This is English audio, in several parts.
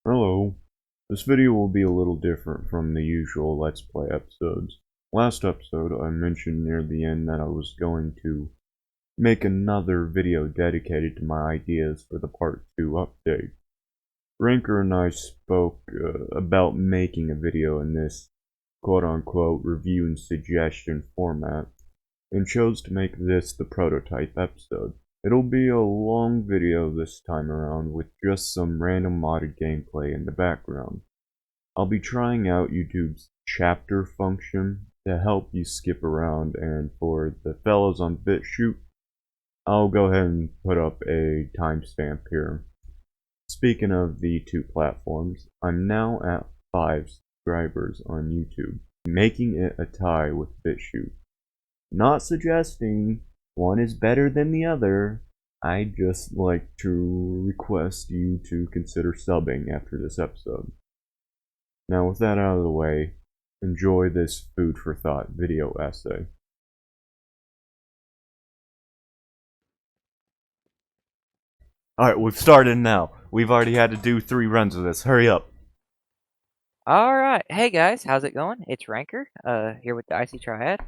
Hello. This video will be a little different from the usual Let's Play episodes. Last episode, I mentioned near the end that I was going to make another video dedicated to my ideas for the Part 2 update. Rancor and I spoke about making a video in this quote-unquote review and suggestion format, and chose to make this the prototype episode. It'll be a long video this time around with just some random modded gameplay in the background. I'll be trying out YouTube's chapter function to help you skip around, and for the fellows on Bitchute, I'll go ahead and put up a timestamp here. Speaking of the two platforms, I'm now at 5 subscribers on YouTube, making it a tie with Bitchute. Not suggesting one is better than the other. I'd just like to request you to consider subbing after this episode. Now with that out of the way, enjoy this food for thought video essay. Alright, we've started now. We've already had to do 3 runs of this. Hurry up. Alright, hey guys, how's it going? It's Rancor, here with the Icy Triad,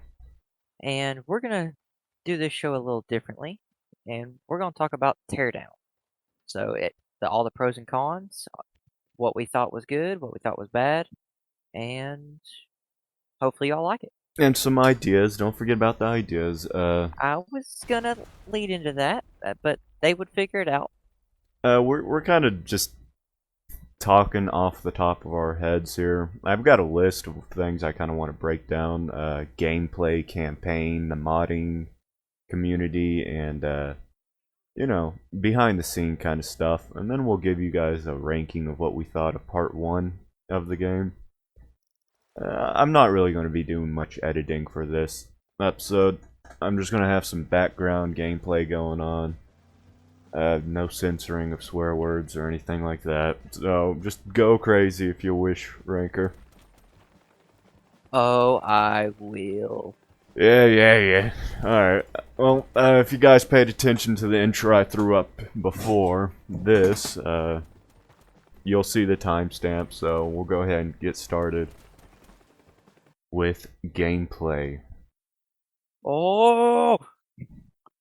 and we're gonna do this show a little differently, and we're gonna talk about Teardown. So, all the pros and cons, what we thought was good, what we thought was bad, and hopefully y'all like it. And some ideas, don't forget about the ideas. I was gonna lead into that, but they would figure it out. We're kind of just talking off the top of our heads here. I've got a list of things I kind of want to break down. Gameplay, campaign, the modding community, and you know, behind the scene kind of stuff. And then we'll give you guys a ranking of what we thought of part 1 of the game. I'm not really going to be doing much editing for this episode. I'm just going to have some background gameplay going on. No censoring of swear words or anything like that. So just go crazy if you wish, Rancor. Oh, I will. Yeah. Alright. Well, if you guys paid attention to the intro I threw up before this, you'll see the timestamp, so we'll go ahead and get started with gameplay. Oh!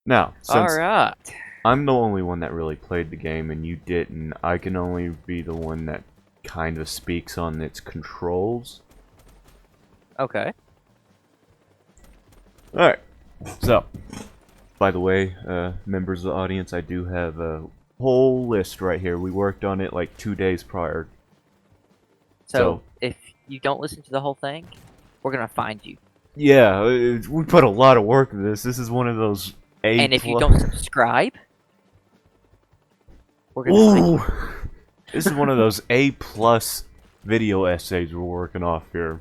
Now, since Alright. I'm the only one that really played the game and you didn't, I can only be the one that kind of speaks on its controls. Okay. Alright, so, by the way, members of the audience, I do have a whole list right here. We worked on it like 2 days prior. So, if you don't listen to the whole thing, we're gonna find you. Yeah, we put a lot of work into this. This is one of those A+. And if you don't subscribe, we're gonna find you. This is one of those A+ video essays we're working off here.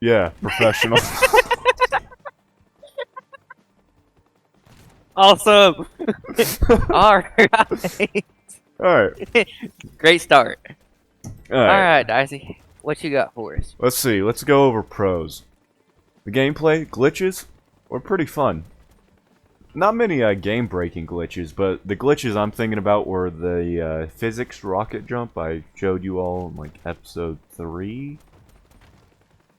Yeah, professional. Awesome! Alright. Alright. Great start. Alright. Alright, Dicey. What you got for us? Let's see. Let's go over pros. The gameplay, glitches, were pretty fun. Not many game-breaking glitches, but the glitches I'm thinking about were the physics rocket jump I showed you all in like episode 3,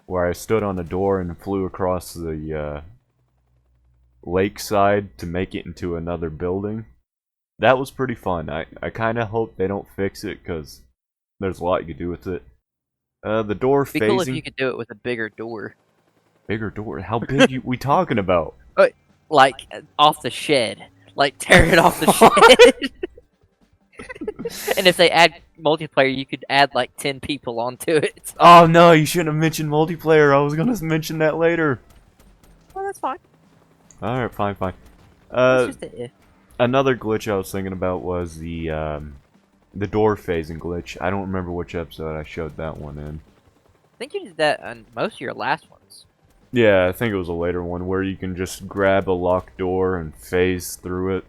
where I stood on a door and flew across the lakeside to make it into another building. That was pretty fun. I kind of hope they don't fix it because there's a lot you could do with it. The door It'd be cool if phasing. you could do it with a bigger door. Bigger door? How big we talking about? Like, off the shed. Like, tear it off the shed. And if they add multiplayer, you could add like 10 people onto it. Oh no, you shouldn't have mentioned multiplayer. I was gonna mention that later. Well, that's fine. Alright, fine. It's just a if. Another glitch I was thinking about was the door phasing glitch. I don't remember which episode I showed that one in. I think you did that on most of your last ones. Yeah, I think it was a later one where you can just grab a locked door and phase through it.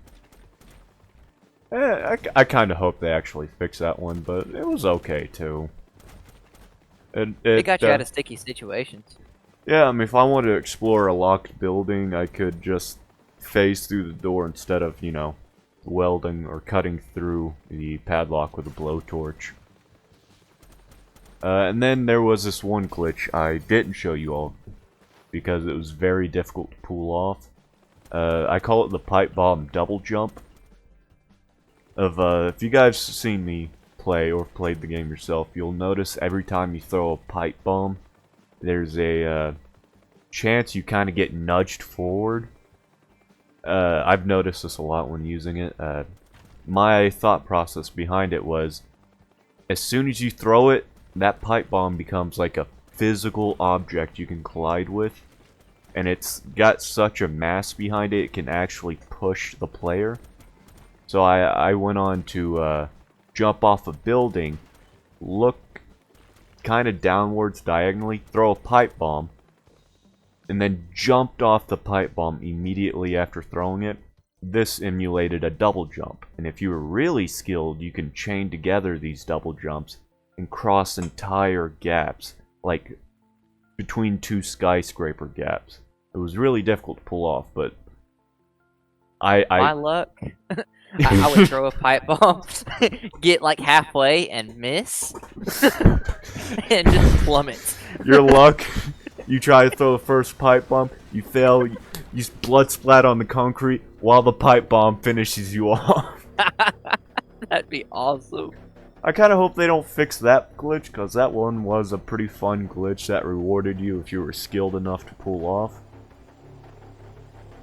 I kind of hope they actually fix that one, but it was okay too. It got you out of sticky situations. Yeah, I mean, if I wanted to explore a locked building, I could just phase through the door instead of, you know, welding or cutting through the padlock with a blowtorch. And then there was this one glitch I didn't show you all because it was very difficult to pull off. I call it the pipe bomb double jump. If you guys seen me play or played the game yourself, you'll notice every time you throw a pipe bomb, there's a chance you kind of get nudged forward. I've noticed this a lot when using it. My thought process behind it was, as soon as you throw it, that pipe bomb becomes like a physical object you can collide with. And it's got such a mass behind it, it can actually push the player. So I went on to jump off a building, look kind of downwards diagonally, throw a pipe bomb, and then jumped off the pipe bomb immediately after throwing it. This emulated a double jump, and if you were really skilled, you can chain together these double jumps and cross entire gaps, like between two skyscraper gaps. It was really difficult to pull off, but My luck, I would throw a pipe bomb, get like halfway and miss, and just plummet. Your luck, you try to throw the first pipe bomb, you fail, you blood splat on the concrete while the pipe bomb finishes you off. That'd be awesome. I kind of hope they don't fix that glitch, because that one was a pretty fun glitch that rewarded you if you were skilled enough to pull off.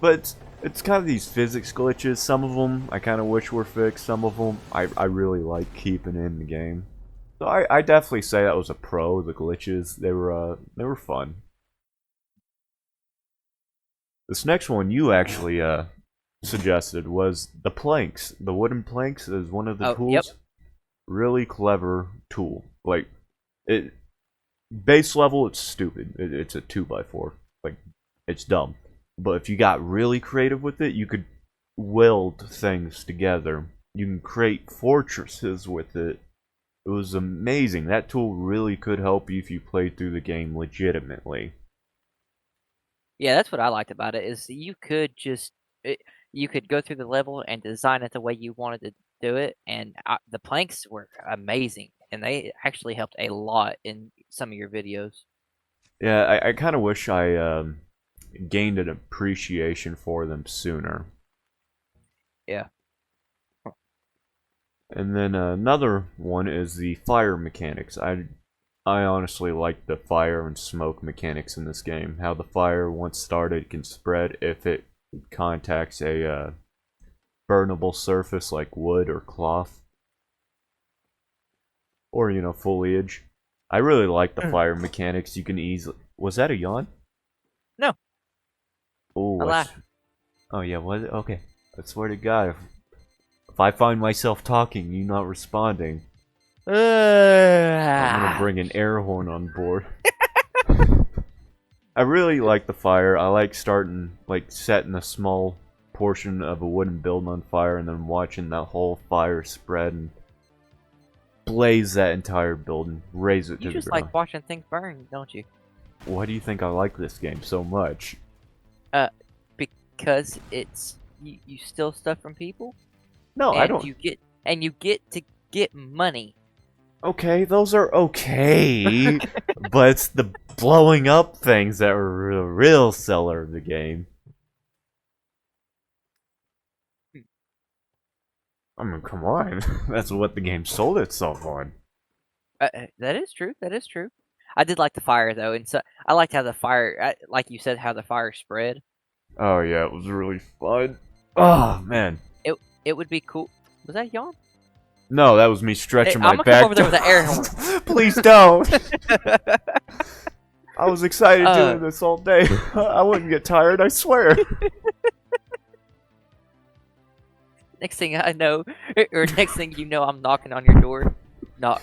But it's kind of these physics glitches. Some of them I kind of wish were fixed. Some of them I really like keeping in the game. So I definitely say that was a pro. The glitches, they were fun. This next one you actually suggested was the planks. The wooden planks is one of the tools. Yep. Really clever tool. Like it, base level, it's stupid. It's a 2x4. Like it's dumb. But if you got really creative with it, you could weld things together. You can create fortresses with it. It was amazing. That tool really could help you if you played through the game legitimately. Yeah, that's what I liked about it. Is you could you could go through the level and design it the way you wanted to do it, and the planks were amazing, and they actually helped a lot in some of your videos. Yeah, I kind of wish I gained an appreciation for them sooner. Yeah. And then another one is the fire mechanics. I honestly like the fire and smoke mechanics in this game. How the fire, once started, can spread if it contacts a burnable surface like wood or cloth. Or, you know, foliage. I really like the fire mechanics. You can easily... Was that a yawn? No. Oh, oh yeah, was it? Okay. I swear to God, if I find myself talking, you not responding, I'm gonna bring an air horn on board. I really like the fire. I like setting a small portion of a wooden building on fire and then watching that whole fire spread and blaze that entire building, raise it to the ground. You just like watching things burn, don't you? Why do you think I like this game so much? Because it's you steal stuff from people. No, I don't. You get to get money. Okay, those are okay, but it's the blowing up things that are the real seller of the game. I mean, come on. That's what the game sold itself on. That is true. That is true. I did like the fire though, and so I liked how the fire, like you said, how the fire spread. Oh yeah, it was really fun. Oh man. It would be cool. Was that yawn? No, that was me stretching my I'm gonna back. come over there with an air horn. Please don't. I was excited doing this all day. I wouldn't get tired, I swear. Next thing I know, or next thing you know, I'm knocking on your door. No.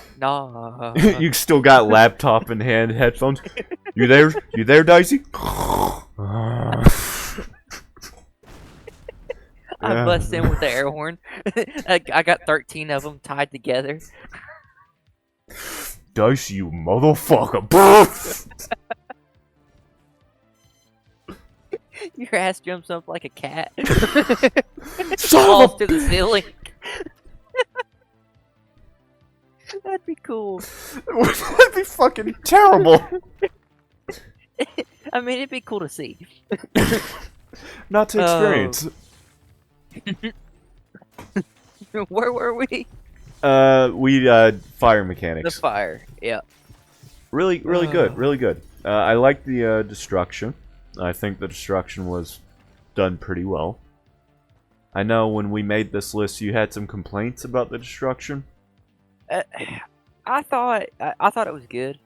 You still got laptop in hand, headphones. You there? You there, Dicey? I bust in with the air horn. I got 13 of them tied together. Dicey, you motherfucker. Your ass jumps up like a cat. Son Falls of to a the ceiling. That'd be cool. That'd be fucking terrible. I mean, it'd be cool to see. Not to experience. Where were we? Fire The mechanics. fire. Yeah. Really good, really good. I like the destruction. I think the destruction was done pretty well. I know when we made this list, you had some complaints about the destruction. I thought it was good.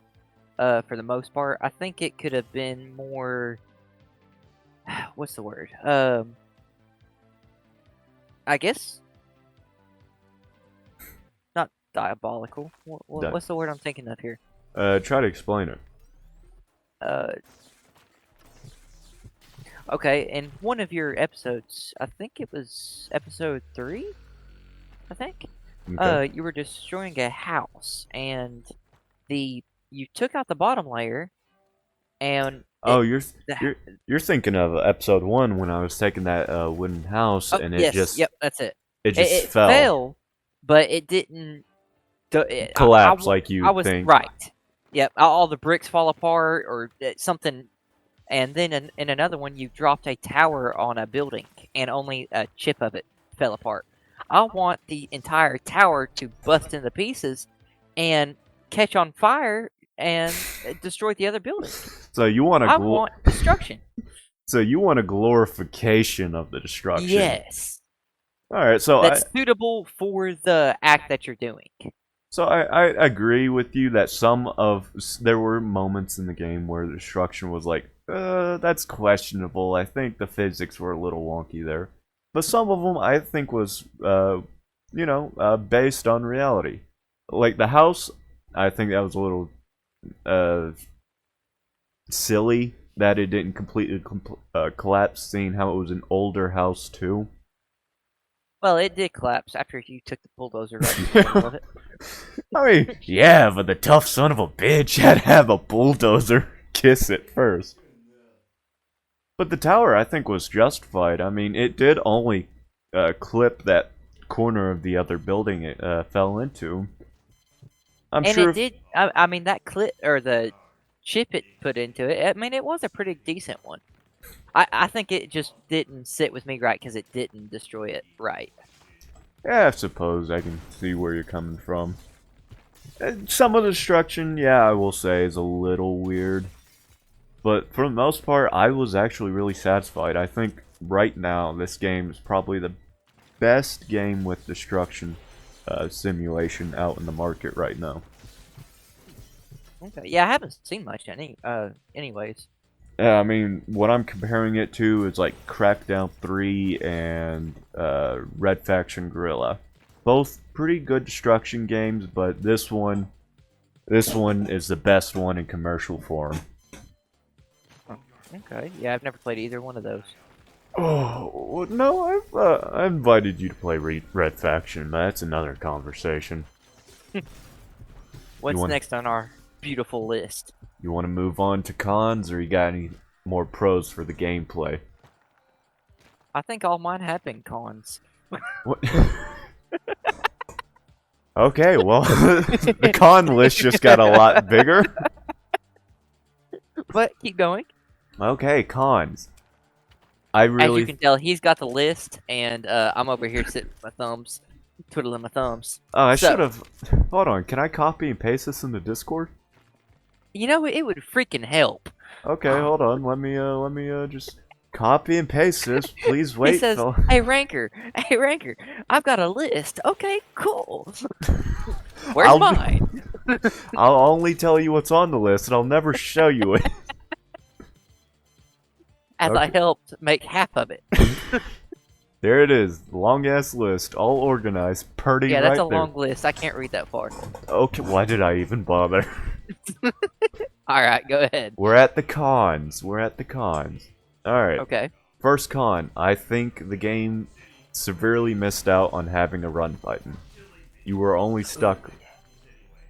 For the most part, I think it could have been more. What's the word? I guess not diabolical. What's the word I'm thinking of here? Try to explain it. Okay, in one of your episodes, I think it was episode 3, I think. Okay. You were destroying a house, and you took out the bottom layer, and Oh, you're thinking of episode 1 when I was taking that wooden house and it yes, just yep, that's it. it It fell. fell, but it didn't Collapse like you I was think. right. Yep, all the bricks fall apart or something. And then in another one, you dropped a tower on a building, and only a chip of it fell apart. I want the entire tower to bust into pieces and catch on fire and destroy the other building. So you want I want destruction. So you want a glorification of the destruction. Yes. All right. So that's suitable for the act that you're doing. So I agree with you that there were moments in the game where the destruction was like, that's questionable. I think the physics were a little wonky there. But some of them I think was, based on reality. Like the house, I think that was a little silly that it didn't completely collapse, seeing how it was an older house too. Well, it did collapse after you took the bulldozer right in the middle of it. I mean, yeah, but the tough son of a bitch had to have a bulldozer kiss it first. But the tower, I think, was justified. I mean, it did only clip that corner of the other building it fell into. And sure it did. I mean, that clip or the chip it put into it. I mean, it was a pretty decent one. I think it just didn't sit with me right because it didn't destroy it right. Yeah, I suppose I can see where you're coming from. Some of the destruction, yeah, I will say, is a little weird. But for the most part, I was actually really satisfied. I think right now, this game is probably the best game with destruction simulation out in the market right now. Okay. Yeah, I haven't seen much anyways. Yeah, I mean, what I'm comparing it to is like Crackdown 3 and Red Faction Guerrilla. Both pretty good destruction games, but this one is the best one in commercial form. Okay, yeah, I've never played either one of those. Oh, no, I invited you to play Red Faction, but that's another conversation. What's next on our beautiful list? You want to move on to cons, or you got any more pros for the gameplay? I think all mine have been cons. What? Okay, well, the con list just got a lot bigger. But keep going. Okay, cons. As you can tell, he's got the list, and I'm over here sitting with my thumbs, twiddling my thumbs. Oh, I should have. Hold on, can I copy and paste this into Discord? You know, it would freaking help. Okay, hold on. Let me just copy and paste this. Please wait. He says, "Hey Rancor, I've got a list." Okay, cool. Where's mine? I'll only tell you what's on the list, and I'll never show you it. As I helped make half of it. There it is, long ass list, all organized, pretty. Yeah, that's right a there. long list. I can't read that far. Okay, why did I even bother? Alright, go ahead. We're at the cons. Alright. Okay. First con, I think the game severely missed out on having a run button. You were only stuck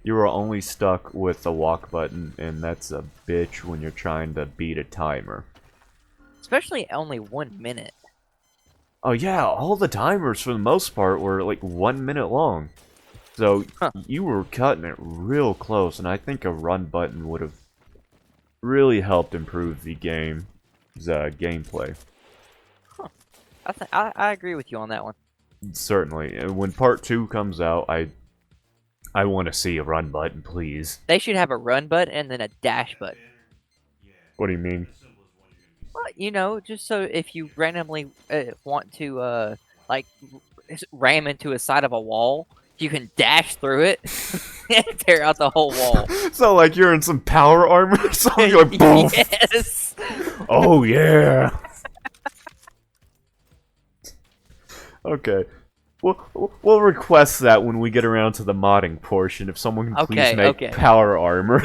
with the walk button, and that's a bitch when you're trying to beat a timer. especially only 1 minute. Oh yeah, all the timers for the most part were like 1 minute long. So Huh. you were cutting it real close, and I think a run button would have really helped improve the game's gameplay. Huh. I agree with you on that one. Certainly. And when part 2 comes out, I want to see a run button, please. They should have a run button and then a dash button. What do you mean? Well, you know, just so if you randomly want to like ram into a side of a wall, you can dash through it and tear out the whole wall. So like you're in some power armor, so you're like, boom. Yes. Oh yeah. Okay. We'll request that when we get around to the modding portion. If someone can please make power armor.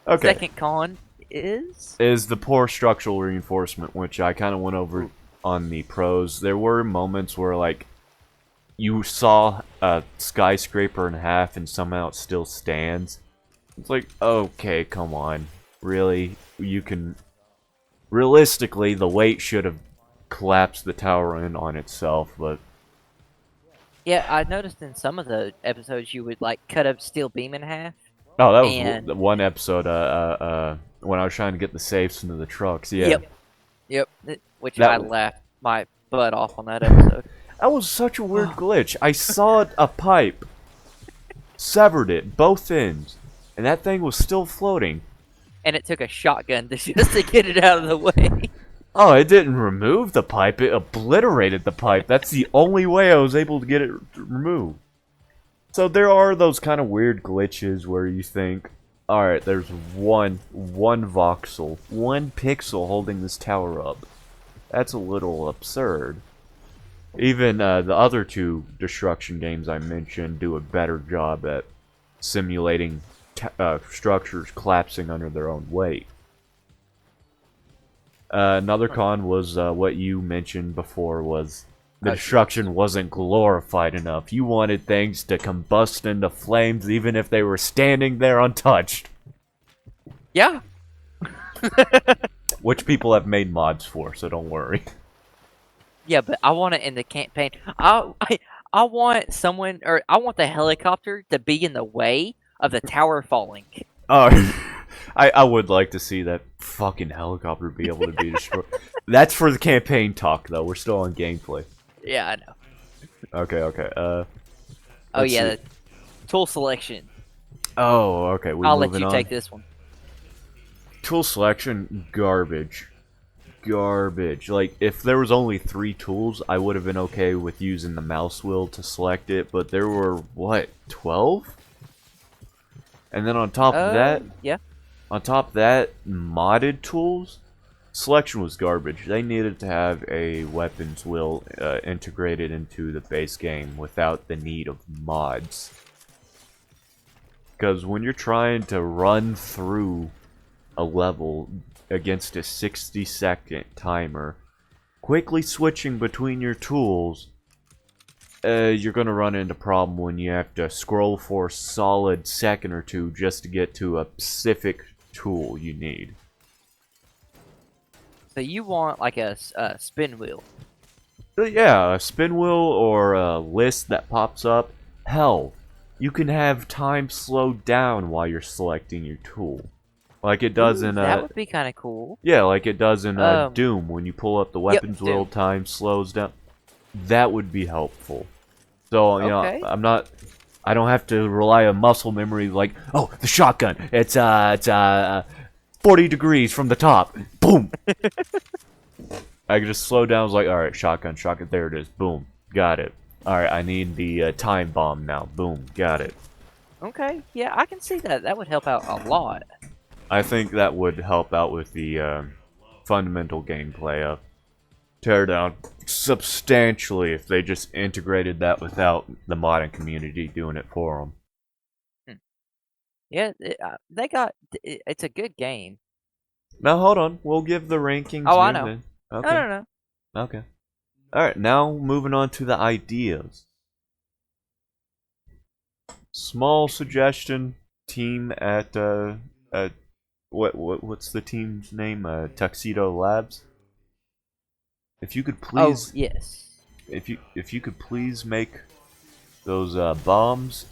Okay. Second con is the poor structural reinforcement, which I kind of went over on the pros. There were moments where like you saw a skyscraper in half and somehow it still stands. It's like, okay, come on. Really? You can... Realistically, the weight should have collapsed the tower in on itself, but... Yeah, I noticed in some of the episodes you would like cut a steel beam in half. Oh, that was one episode, when I was trying to get the safes into the trucks, yeah. Yep. Which I laughed my butt off on that episode. That was such a weird glitch. I saw a pipe, severed it, both ends, and that thing was still floating. And it took a shotgun just to get it out of the way. Oh, it didn't remove the pipe, it obliterated the pipe. That's the only way I was able to get it removed. So there are those kind of weird glitches where you think, alright, there's one voxel, one pixel holding this tower up. That's a little absurd. Even the other two destruction games I mentioned do a better job at simulating structures collapsing under their own weight. Another con was what you mentioned before was the destruction wasn't glorified enough. You wanted things to combust into flames even if they were standing there untouched. Yeah. Which people have made mods for, so don't worry. Yeah, but I want it in the campaign. I want someone, or I want the helicopter to be in the way of the tower falling. Oh, I would like to see that fucking helicopter be able to be destroyed. That's for the campaign talk, though. We're still on gameplay. Yeah, I know. Okay. Oh yeah, the tool selection. Oh, okay. I'll let you take this one. Tool selection, garbage. Garbage. Like, if there was only 3 tools, I would have been okay with using the mouse wheel to select it, but there were, what, 12? And then on top of that... Yeah. On top of that, modded tools? Selection was garbage. They needed to have a weapons wheel integrated into the base game without the need of mods. Because when you're trying to run through a level against a 60-second timer, quickly switching between your tools, you're going to run into a problem when you have to scroll for a solid second or two just to get to a specific tool you need. So you want like a spin wheel? Yeah, a spin wheel or a list that pops up. Hell, you can have time slowed down while you're selecting your tool. Like it does in that would be kind of cool. Yeah, like it does in Doom when you pull up the weapons wheel, time slows down. That would be helpful. So, you know, I don't have to rely on muscle memory like, oh, the shotgun. It's 40 degrees from the top. Boom. I can just slow down. I was like, all right, shotgun. There it is. Boom. Got it. All right, I need the time bomb now. Boom. Got it. Okay. Yeah, I can see that. That would help out a lot. I think that would help out with the fundamental gameplay of Teardown substantially if they just integrated that without the modding community doing it for them. Yeah, they got. It's a good game. Now hold on, we'll give the rankings. Oh, I know. Okay. No. Okay. All right, now moving on to the ideas. Small suggestion: team at what's the team's name? Tuxedo Labs. If you could Oh, please, yes. if you could please make those bombs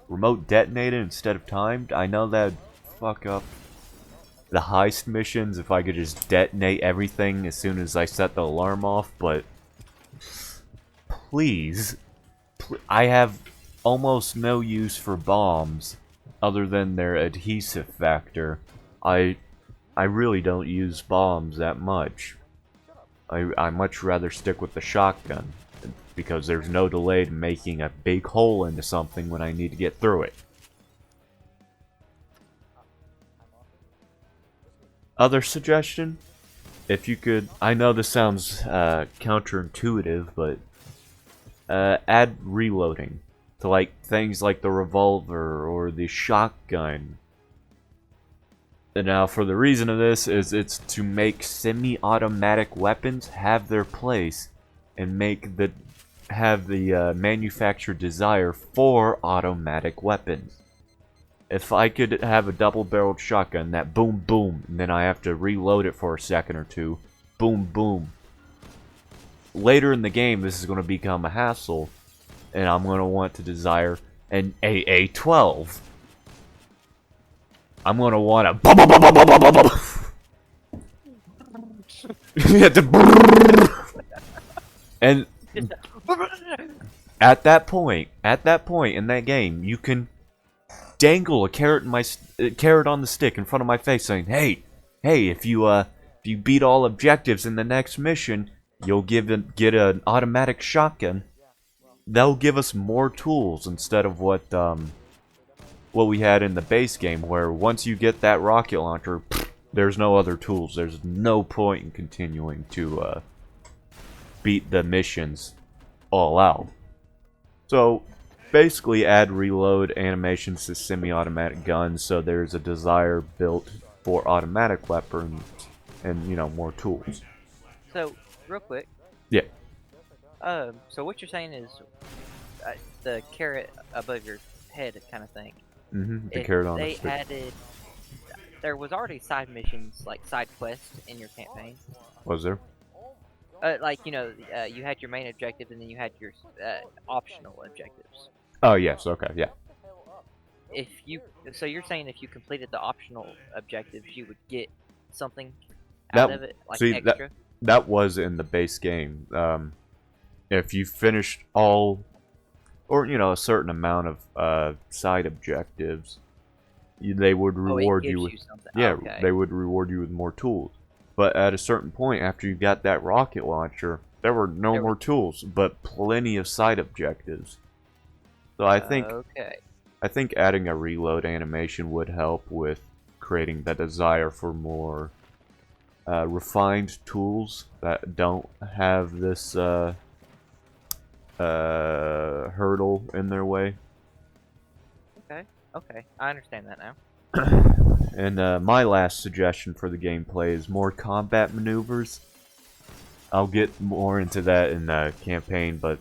remote detonated instead of timed. I know that'd fuck up the heist missions if I could just detonate everything as soon as I set the alarm off, but please, I have almost no use for bombs other than their adhesive factor. I really don't use bombs that much. I much rather stick with the shotgun because there's no delay to making a big hole into something when I need to get through it. Other suggestion? If you could, I know this sounds counterintuitive, but add reloading to like things like the revolver or the shotgun. And now, for the reason of this is it's to make semi-automatic weapons have their place and have the manufacturer desire for automatic weapons. If I could have a double-barreled shotgun that boom boom, and then I have to reload it for a second or two, boom boom. Later in the game, this is going to become a hassle, and I'm going to want to desire an AA-12. I'm going to want a and at that point in that game, you can dangle a carrot on the stick in front of my face, saying, "Hey, if you beat all objectives in the next mission, you'll get an automatic shotgun." They'll give us more tools instead of what we had in the base game, where once you get that rocket launcher, there's no other tools. There's no point in continuing to beat the missions all out. So basically add reload animations to semi-automatic guns so there's a desire built for automatic weapons and, you know, more tools. So, real quick. Yeah. So what you're saying is the carrot above your head kind of thing. The If carrot on they the stick. added, there was already side missions, like side quests in your campaign. Was there? Like, you know, you had your main objective and then you had your optional objectives. Oh, yes, okay, yeah. So you're saying if you completed the optional objectives, you would get something out of it, like extra? That was in the base game. If you finished all, or, you know, a certain amount of side objectives, they would reward you with something. yeah, Okay. they would reward you with more tools. But at a certain point, after you got that rocket launcher, there were no more tools, but plenty of side objectives. So I think adding a reload animation would help with creating the desire for more refined tools that don't have this hurdle in their way. Okay, I understand that now. And my last suggestion for the gameplay is more combat maneuvers. I'll get more into that in the campaign, but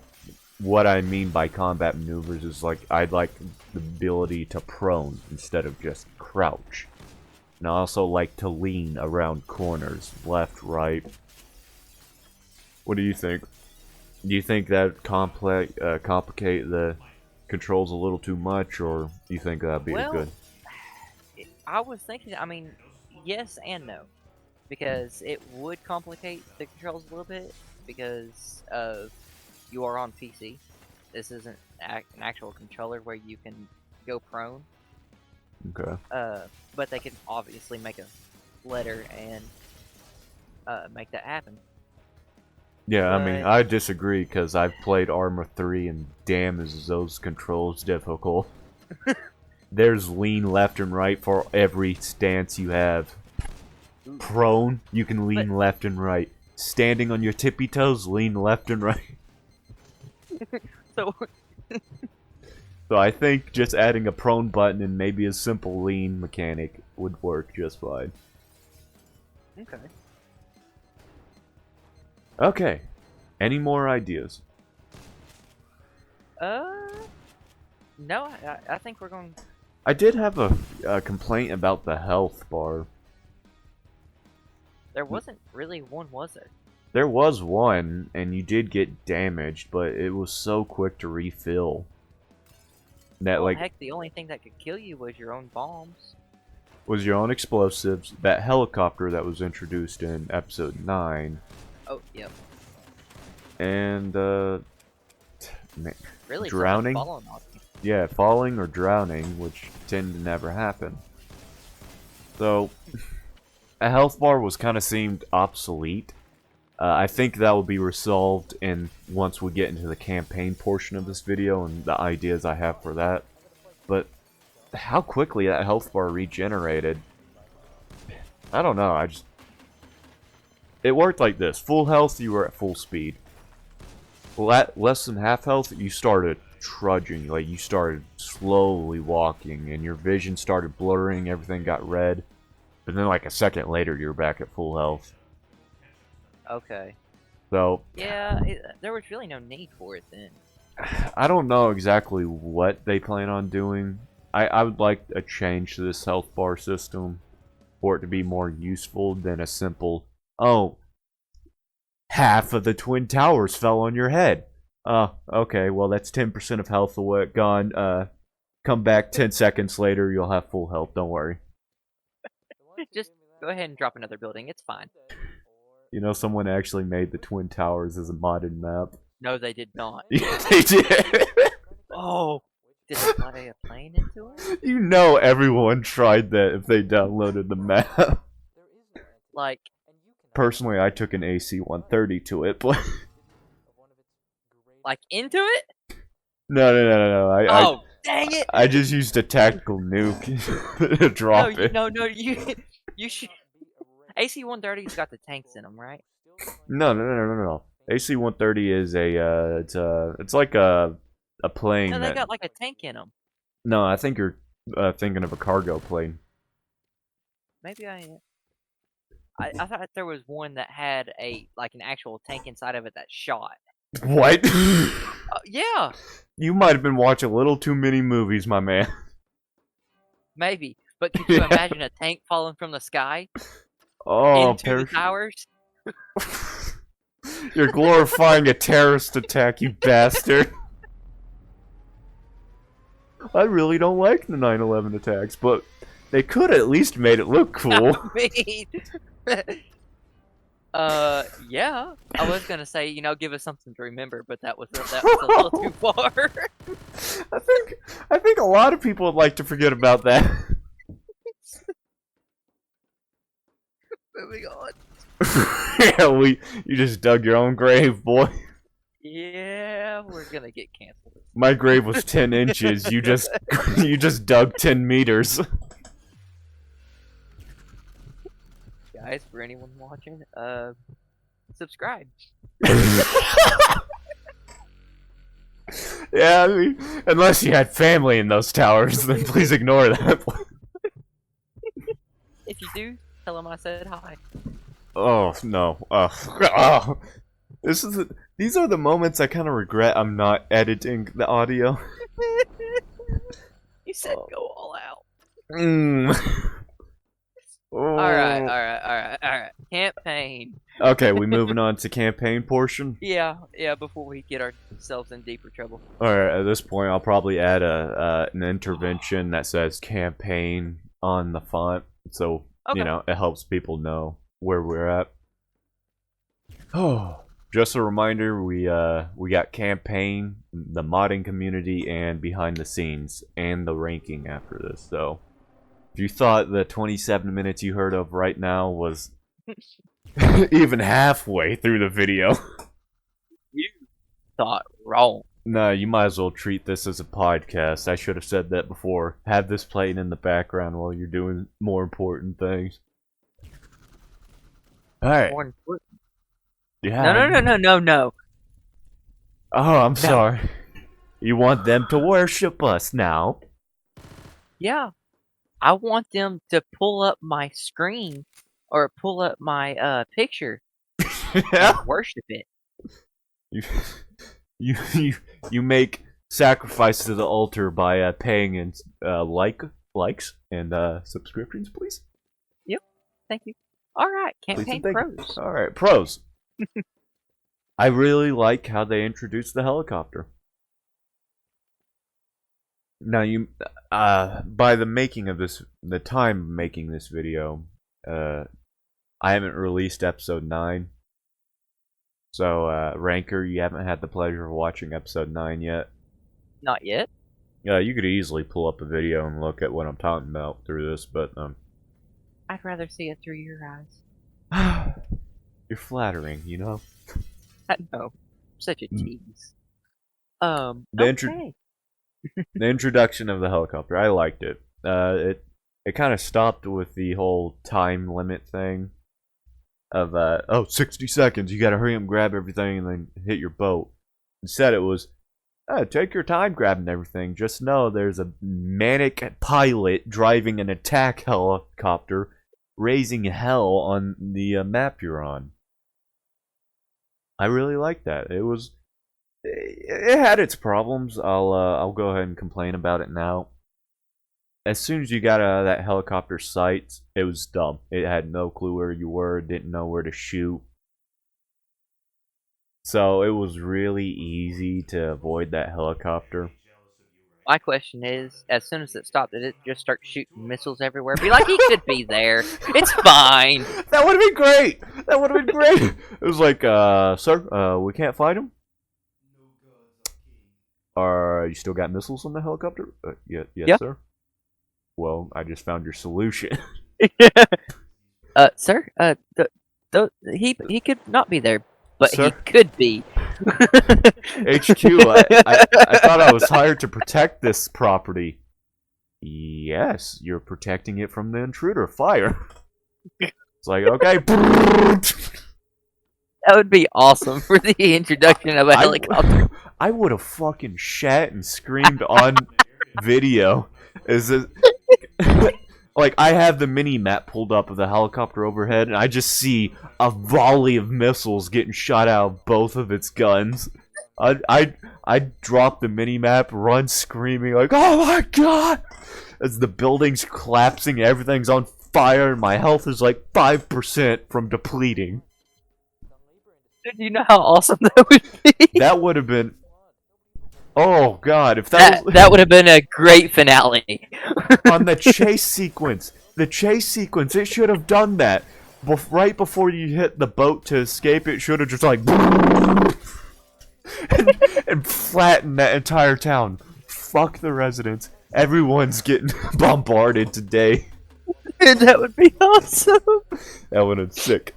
what I mean by combat maneuvers is, like, I'd like the ability to prone instead of just crouch. And I also like to lean around corners, left, right. What do you think? Do you think that complicate the controls a little too much, or do you think that'd be good? I was thinking, I mean, yes and no. Because it would complicate the controls a little bit, because you are on PC. This isn't an actual controller where you can go prone. Okay. But they can obviously make a letter and make that happen. Yeah, I mean, I disagree, because I've played Arma 3, and damn is those controls difficult. There's lean left and right for every stance you have. Prone, you can lean left and right. Standing on your tippy toes, lean left and right. So I think just adding a prone button and maybe a simple lean mechanic would work just fine. Okay. Okay. Any more ideas? No, I think we're going I did have a complaint about the health bar. There wasn't really one, was there? There was one, and you did get damaged, but it was so quick to refill. That, Well, like, heck, the only thing that could kill you was your own bombs. was your own explosives, that helicopter that was introduced in episode 9, Oh, yep. and, Really, drowning? falling on you. Yeah, falling or drowning, which tend to never happen. So, a health bar was kind of seemed obsolete. I think that will be resolved once we get into the campaign portion of this video and the ideas I have for that. But how quickly that health bar regenerated, I don't know. It worked like this: full health, you were at full speed. Less than half health, you started trudging, like you started slowly walking, and your vision started blurring. Everything got red, but then like a second later, you're back at full health. Okay. So Yeah, there was really no need for it then. I don't know exactly what they plan on doing. I would like a change to this health bar system for it to be more useful than a simple, oh, half of the Twin Towers fell on your head. Okay, well that's 10% of health away, gone. Come back 10 seconds later, you'll have full health, don't worry. Just go ahead and drop another building, it's fine. You know, someone actually made the Twin Towers as a modded map. No, they did not. Yeah, they did. Oh, did they fly a plane into it? You know everyone tried that if they downloaded the map. Like, Personally, I took an AC-130 to it, but... like into it? No. Oh, dang it! I just used a tactical nuke to drop it. No, you should. AC-130's got the tanks in them, right? No. AC-130 is it's like a plane No, they that... got like a tank in them. No, I think you're thinking of a cargo plane. Maybe I thought there was one that had like an actual tank inside of it that shot. What? Yeah, You might have been watching a little too many movies, my man. maybe. But could you imagine a tank falling from the sky Oh, into the towers? You're glorifying a terrorist attack, you bastard. I really don't like the 9/11 attacks, but they could at least made it look cool. I mean, yeah. I was gonna say, give us something to remember, but that was a little too far. I think a lot of people would like to forget about that. Moving on. Yeah, you just dug your own grave, boy. Yeah, we're gonna get canceled. My grave was 10 inches. You just dug 10 meters. Guys, for anyone watching, subscribe. Yeah, I mean, unless you had family in those towers, then please ignore that. If you do, tell them I said hi. Oh no. These are the moments I kind of regret I'm not editing the audio. You said go all out. Oh. Alright. Campaign. Okay, we moving on to campaign portion? Yeah, before we get ourselves in deeper trouble. Alright, at this point I'll probably add an intervention that says campaign on the font, so, Okay. it helps people know where we're at. Oh, just a reminder, we got campaign, the modding community, and behind the scenes, and the ranking after this, so... If you thought the 27 minutes you heard of right now was even halfway through the video... You thought wrong. Nah, you might as well treat this as a podcast. I should have said that before. Have this playing in the background while you're doing more important things. Alright. More important. Yeah. No. Oh, I'm sorry. You want them to worship us now? Yeah. I want them to pull up my screen or pull up my picture and worship it. You make sacrifice to the altar by paying in likes and subscriptions, please. Yep. Thank you. All right. Campaign Please pros. All right, pros. I really like how they introduced the helicopter. Now by the time of making this video, I haven't released episode 9. So, Rancor, you haven't had the pleasure of watching episode 9 yet. Not yet. You could easily pull up a video and look at what I'm talking about through this, but, I'd rather see it through your eyes. You're flattering, you know? I know. Such a tease. The okay. The introduction of the helicopter, I liked it. It kind of stopped with the whole time limit thing of 60 seconds, you gotta hurry up and grab everything and then hit your boat. Instead it was, take your time grabbing everything, just know there's a manic pilot driving an attack helicopter raising hell on the map you're on. I really liked that. It had its problems. I'll go ahead and complain about it now. As soon as you got out of that helicopter sight, it was dumb. It had no clue where you were, didn't know where to shoot. So it was really easy to avoid that helicopter. My question is, as soon as it stopped, did it just start shooting missiles everywhere? Be like, he could be there. It's fine. That would have been great. That would have been great. It was like, sir, we can't fight him. You still got missiles on the helicopter? Yes, yep. Sir. Well, I just found your solution. Sir, he could not be there, but sir? He could be. HQ, I thought I was hired to protect this property. Yes, you're protecting it from the intruder. Fire. It's like, okay. That would be awesome for the introduction of a helicopter. I would have fucking shat and screamed on video. Is it like I have the mini map pulled up of the helicopter overhead, and I just see a volley of missiles getting shot out of both of its guns. I drop the mini map, run screaming like, "Oh my god!" As the building's collapsing, everything's on fire, and my health is like 5% from depleting. Did you know how awesome that would be? That would have been. Oh god, if that would have been a great finale. On the chase sequence. The chase sequence, it should have done that. Right before you hit the boat to escape, it should have just like and flattened that entire town. Fuck the residents. Everyone's getting bombarded today. Dude, that would be awesome. That would have been sick.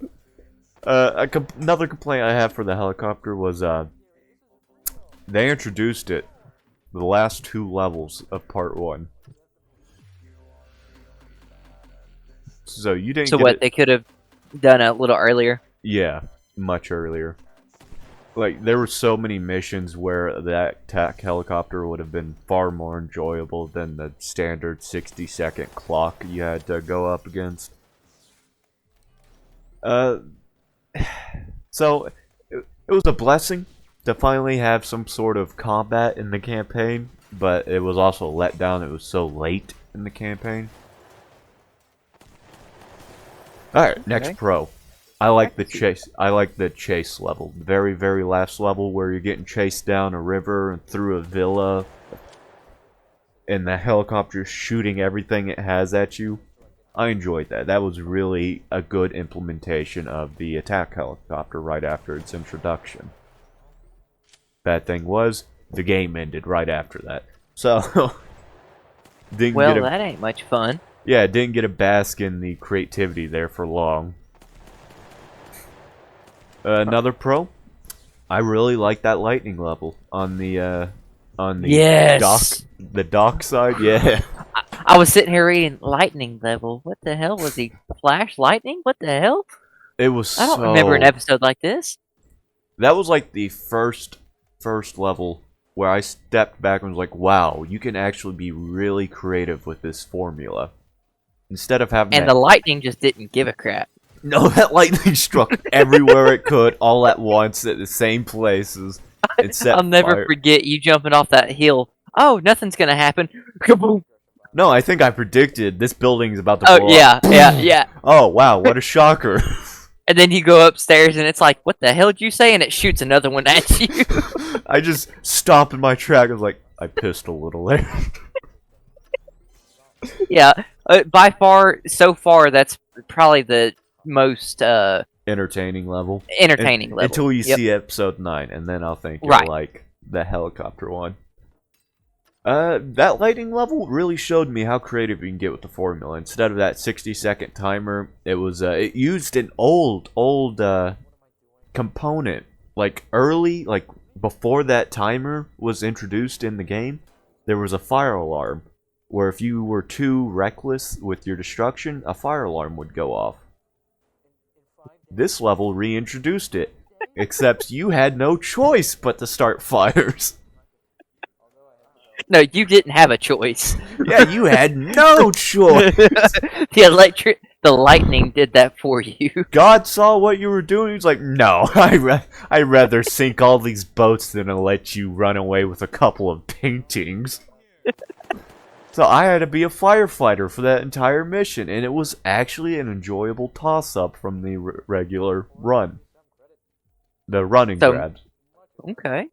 Another complaint I have for the helicopter was they introduced it the last 2 levels of part 1. So you didn't. So get what? it. They could have done a little earlier. Yeah, much earlier. Like there were so many missions where that attack helicopter would have been far more enjoyable than the standard 60-second clock you had to go up against. So it was a blessing to finally have some sort of combat in the campaign, but it was also a letdown. It was so late in the campaign. Alright, next pro. I like the chase. I like the chase level. The very, very last level where you're getting chased down a river and through a villa, and the helicopter's shooting everything it has at you. I enjoyed that. That was really a good implementation of the attack helicopter right after its introduction. Bad thing was, the game ended right after that. So, that ain't much fun. Yeah, didn't get a bask in the creativity there for long. Another pro, I really like that lightning level on the yes. dock side. Yeah. I was sitting here reading lightning level. What the hell was he? Flash lightning? What the hell? It was. I don't remember an episode like this. That was like the first level where I stepped back and was like, "Wow, you can actually be really creative with this formula." Instead of having the lightning just didn't give a crap. No, that lightning struck everywhere it could, all at once, at the same places. and set I'll never fire. forget you jumping off that hill. Oh, nothing's gonna happen. Kaboom. No, I think I predicted this building is about to Oh blow yeah, up. yeah. Oh wow, what a shocker. And then you go upstairs and it's like, what the hell did you say? And it shoots another one at you. I just stopped in my track. I was like, I pissed a little there. Yeah, so far, that's probably the most Entertaining level. entertaining level. Until you Yep. see episode 9, and then I'll think Right. you'll like the helicopter one. That lightning level really showed me how creative you can get with the formula. Instead of that 60-second timer, it used an old component. Like early, like before that timer was introduced in the game, there was a fire alarm where if you were too reckless with your destruction, a fire alarm would go off. This level reintroduced it, except you had no choice but to start fires. No, you didn't have a choice. Yeah, you had no choice. The lightning did that for you. God saw what you were doing. He's like, no, I'd rather sink all these boats than to let you run away with a couple of paintings. So I had to be a firefighter for that entire mission, and it was actually an enjoyable toss-up from the regular run. The running grabs. Okay.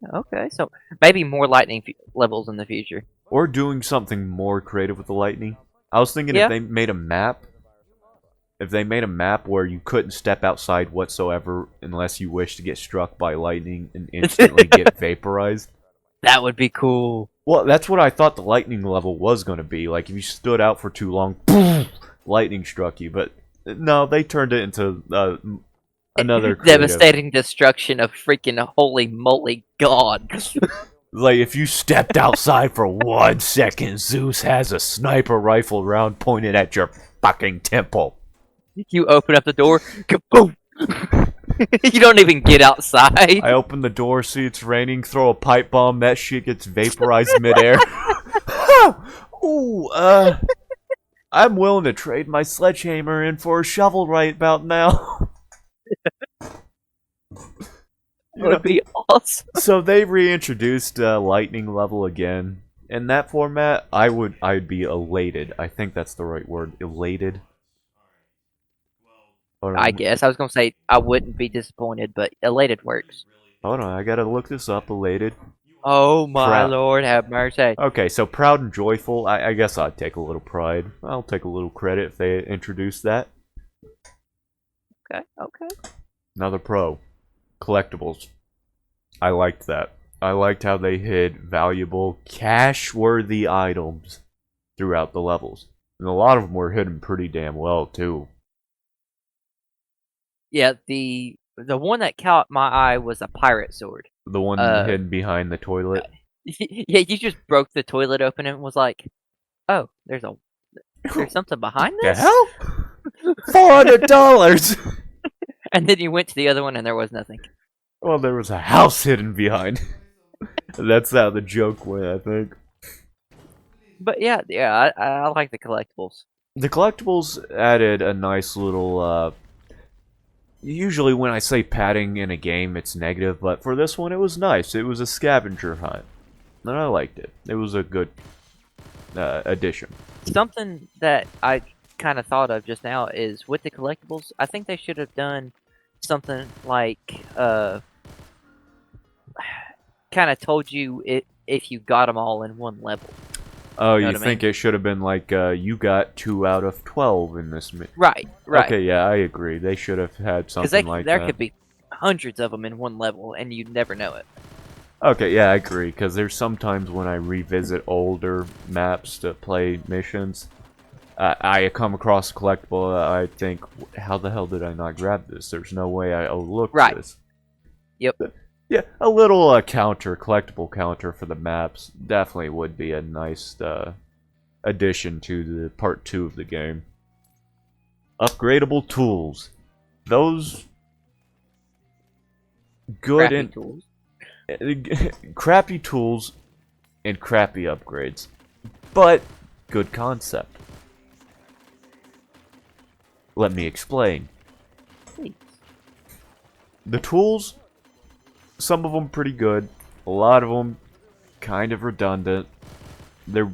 So maybe more lightning levels in the future. Or doing something more creative with the lightning. I was thinking if they made a map. If they made a map where you couldn't step outside whatsoever unless you wish to get struck by lightning and instantly get vaporized. That would be cool. Well, that's what I thought the lightning level was going to be. Like, if you stood out for too long, boom, lightning struck you. But no, they turned it into another creative. Devastating destruction of freaking holy moly god. Like, if you stepped outside for 1 second, Zeus has a sniper rifle round pointed at your fucking temple. You open up the door, kaboom! You don't even get outside. I open the door, see it's raining, throw a pipe bomb, that shit gets vaporized midair. Ooh, I'm willing to trade my sledgehammer in for a shovel right about now. That would be awesome. So they reintroduced lightning level again. In that format, I'd be elated. I think that's the right word. Elated. I guess. I was gonna say I wouldn't be disappointed, but elated works. Hold on, I gotta look this up. Elated. Oh my Proud. lord, have mercy. Okay, so proud and joyful. I guess I'd take a little pride. I'll take a little credit if they introduce that. Okay. Another pro. Collectibles. I liked that. I liked how they hid valuable, cash-worthy items throughout the levels. And a lot of them were hidden pretty damn well, too. Yeah, the one that caught my eye was a pirate sword. The one hidden behind the toilet. Yeah, you just broke the toilet open and was like, "Oh, there's something behind The this." hell? $400! And then you went to the other one and there was nothing. Well, there was a house hidden behind. That's how the joke went, I think. But yeah, I like the collectibles. The collectibles added a nice little, usually when I say padding in a game, it's negative, but for this one, it was nice. It was a scavenger hunt, and I liked it. It was a good addition. Something that I kind of thought of just now is with the collectibles, I think they should have done something like, kind of told you if you got them all in one level. Oh, you think it should have been like, you got 2 out of 12 in this Right. Okay, yeah, I agree. They should have had something like that. There could be hundreds of them in one level, and you'd never know it. Okay, yeah, I agree, because there's sometimes when I revisit older maps to play missions, I come across a collectible, I think, how the hell did I not grab this? There's no way I overlooked this. Yep. Yeah, a little collectible counter for the maps definitely would be a nice addition to the part 2 of the game. Upgradeable tools. Those good Crappy tools. Crappy tools and crappy upgrades. But good concept. Let me explain. Please. The tools, some of them pretty good, A lot of them kind of redundant. They're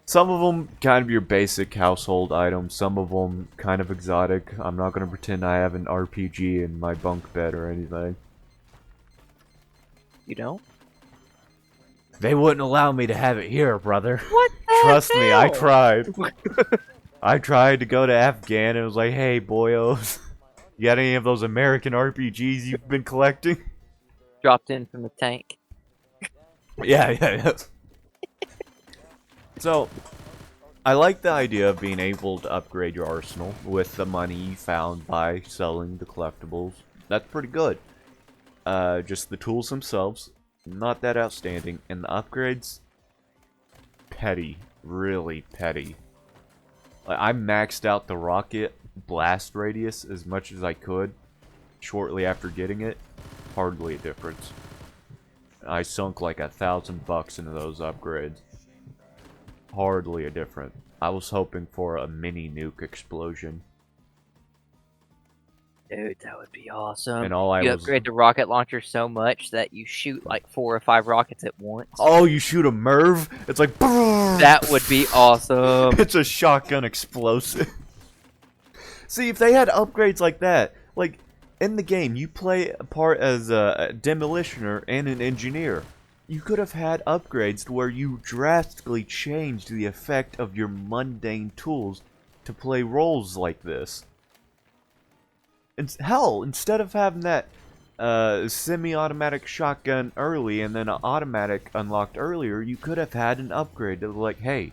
some of them kind of your basic household items. Some of them kind of exotic. I'm not gonna pretend I have an RPG in my bunk bed or anything. You don't? They wouldn't allow me to have it here, brother. What the Trust me, I hell? tried. I tried to go to Afghan and it was like, hey, boyos, you got any of those American RPGs you've been collecting? Dropped in from the tank. Yeah. So, I like the idea of being able to upgrade your arsenal with the money you found by selling the collectibles. That's pretty good. Just the tools themselves, not that outstanding. And the upgrades, petty. Really petty. I maxed out the rocket blast radius as much as I could shortly after getting it. Hardly a difference. I sunk like $1,000 into those upgrades. Hardly a difference. I was hoping for a mini nuke explosion. Dude, that would be awesome. And all I You was... upgrade the rocket launcher so much that you shoot like 4 or 5 rockets at once. Oh, you shoot a Merv? It's like... That would be awesome. It's a shotgun explosive. See, if they had upgrades like that, like, in the game, you play a part as a demolitioner and an engineer. You could have had upgrades to where you drastically changed the effect of your mundane tools to play roles like this. And hell, instead of having that semi-automatic shotgun early and then an automatic unlocked earlier, you could have had an upgrade that was like, hey,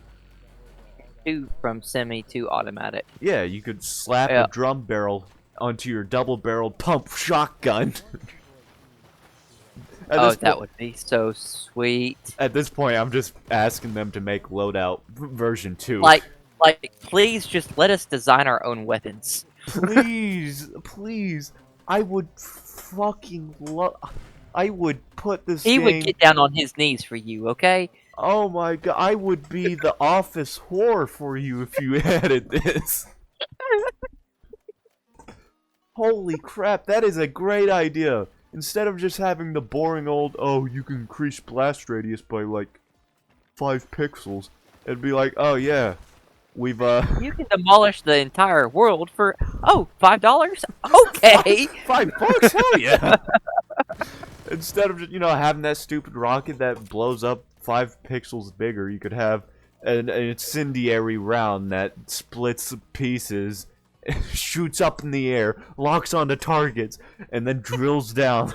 From semi to automatic. yeah, you could slap a drum barrel onto your double-barreled pump shotgun. Oh, that would be so sweet. At this point, I'm just asking them to make Loadout version 2. Like, please just let us design our own weapons. Please. I would fucking love... I would put this He game... would get down on his knees for you, okay? Oh my god, I would be the office whore for you if you added this. Holy crap, that is a great idea. Instead of just having the boring old, oh, you can increase blast radius by like 5 pixels, it'd be like, oh yeah, we've You can demolish the entire world for, oh, $5? Okay! $5? Hell yeah! Instead of just, having that stupid rocket that blows up 5 pixels bigger, you could have an incendiary round that splits pieces, shoots up in the air, locks onto targets, and then drills down.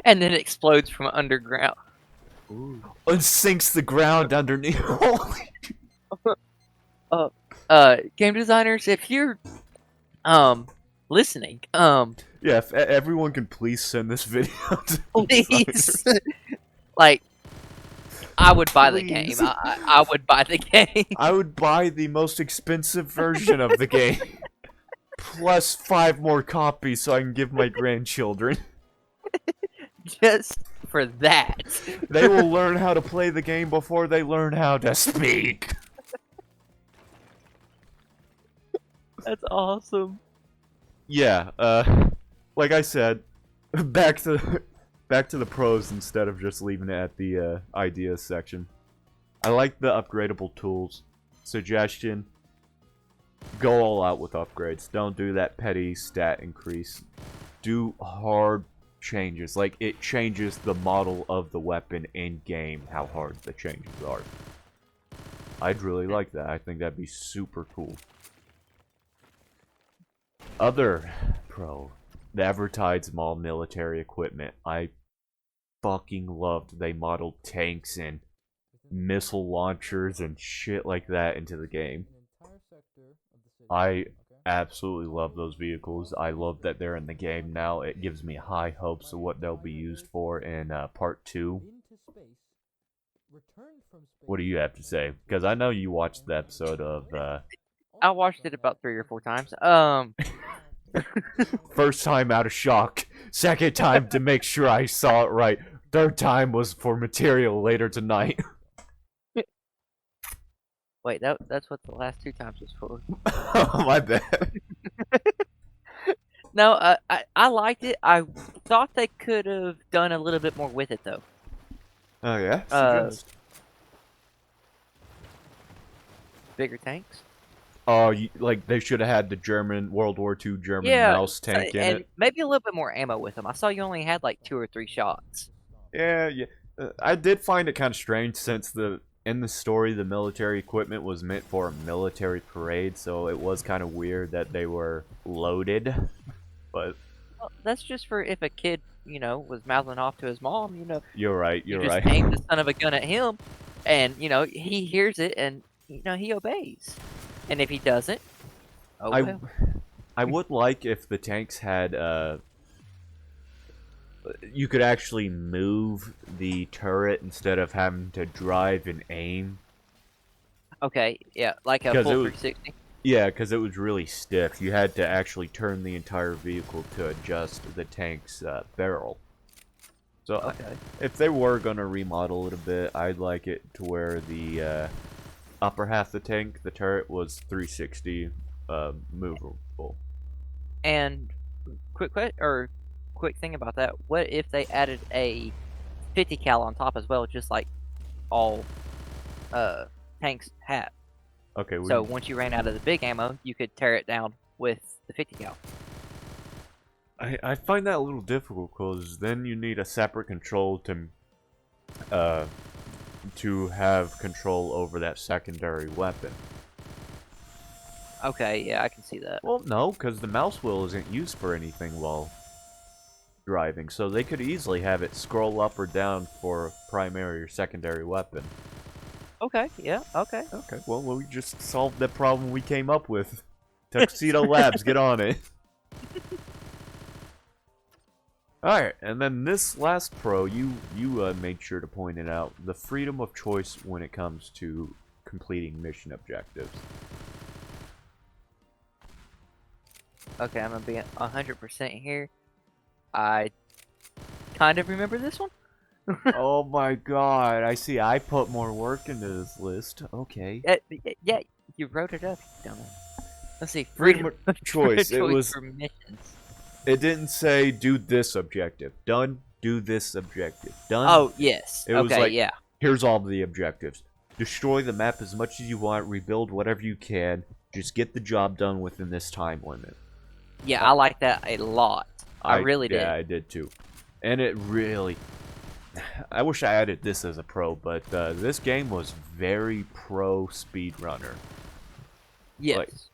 And then it explodes from underground. Ooh. And sinks the ground underneath. Holy. Game designers, if you're, listening, yeah, if everyone can please send this video to please, like, I would buy the game. I would buy the game. I would buy the most expensive version of the game. Plus 5 more copies so I can give my grandchildren. Just for that. They will learn how to play the game before they learn how to speak. That's awesome. Yeah, like I said, back to the pros instead of just leaving it at the ideas section. I like the upgradable tools. Suggestion: go all out with upgrades. Don't do that petty stat increase. Do hard changes. Like, it changes the model of the weapon in game, how hard the changes are. I'd really like that. I think that'd be super cool. Other pro: the advertised small military equipment. I fucking loved they modeled tanks and missile launchers and shit like that into the game. I absolutely love those vehicles. I love that they're in the game now. It gives me high hopes of what they'll be used for in part 2. What do you have to say? Because I know you watched the episode of I watched it about 3 or 4 times. First time out of shock. Second time to make sure I saw it right. Third time was for material later tonight. Wait, that's what the last 2 times was for. Oh, my bad. No, I liked it. I thought they could have done a little bit more with it though. Oh yeah, Uh, suggest. Bigger tanks. Oh, like they should have had the German World War II German Yeah, mouse tank in and it. maybe a little bit more ammo with them. I saw you only had like 2 or 3 shots. Yeah, yeah. I did find it kind of strange since in the story the military equipment was meant for a military parade, so it was kind of weird that they were loaded. But Well, that's just for if a kid, was mouthing off to his mom. you're right. You You're just right. aim the son of a gun at him, and he hears it, and he obeys. And if he doesn't, oh I well. I would like if the tanks had you could actually move the turret instead of having to drive and aim. Okay, yeah, like a Because full it was 360. Yeah, because it was really stiff. You had to actually turn the entire vehicle to adjust the tank's barrel. So Okay. if they were going to remodel it a bit, I'd like it to where the upper half of the tank, the turret, was 360 movable. And quick thing about that. What if they added a 50 cal on top as well, just like all uh tanks have? Okay, So once you ran out of the big ammo, you could tear it down with the 50 cal. I find that a little difficult because then you need a separate control uh, to have control over that secondary weapon. Okay, yeah, I can see that. Well, no, because the mouse wheel isn't used for anything while driving, so they could easily have it scroll up or down for primary or secondary weapon. Okay, yeah, okay. Okay, well, we just solved the problem we came up with. Tuxedo Labs, get on it. Alright, and then this last pro, you made sure to point it out. The freedom of choice when it comes to completing mission objectives. Okay, I'm gonna be 100% here. I kind of remember this one. Oh my god, I see I put more work into this list. Okay. Yeah, you wrote it up, you dumbass. Let's see, Freedom of choice. It was... for missions. It didn't say, do this objective. Done, do this objective. Done. Oh, yes. It was Okay, like, yeah. here's all the objectives. Destroy the map as much as you want, rebuild whatever you can, just get the job done within this time limit. Yeah, I like that a lot. I really did. Yeah, I did too. And it really... I wish I added this as a pro, but this game was very pro speedrunner. Yes.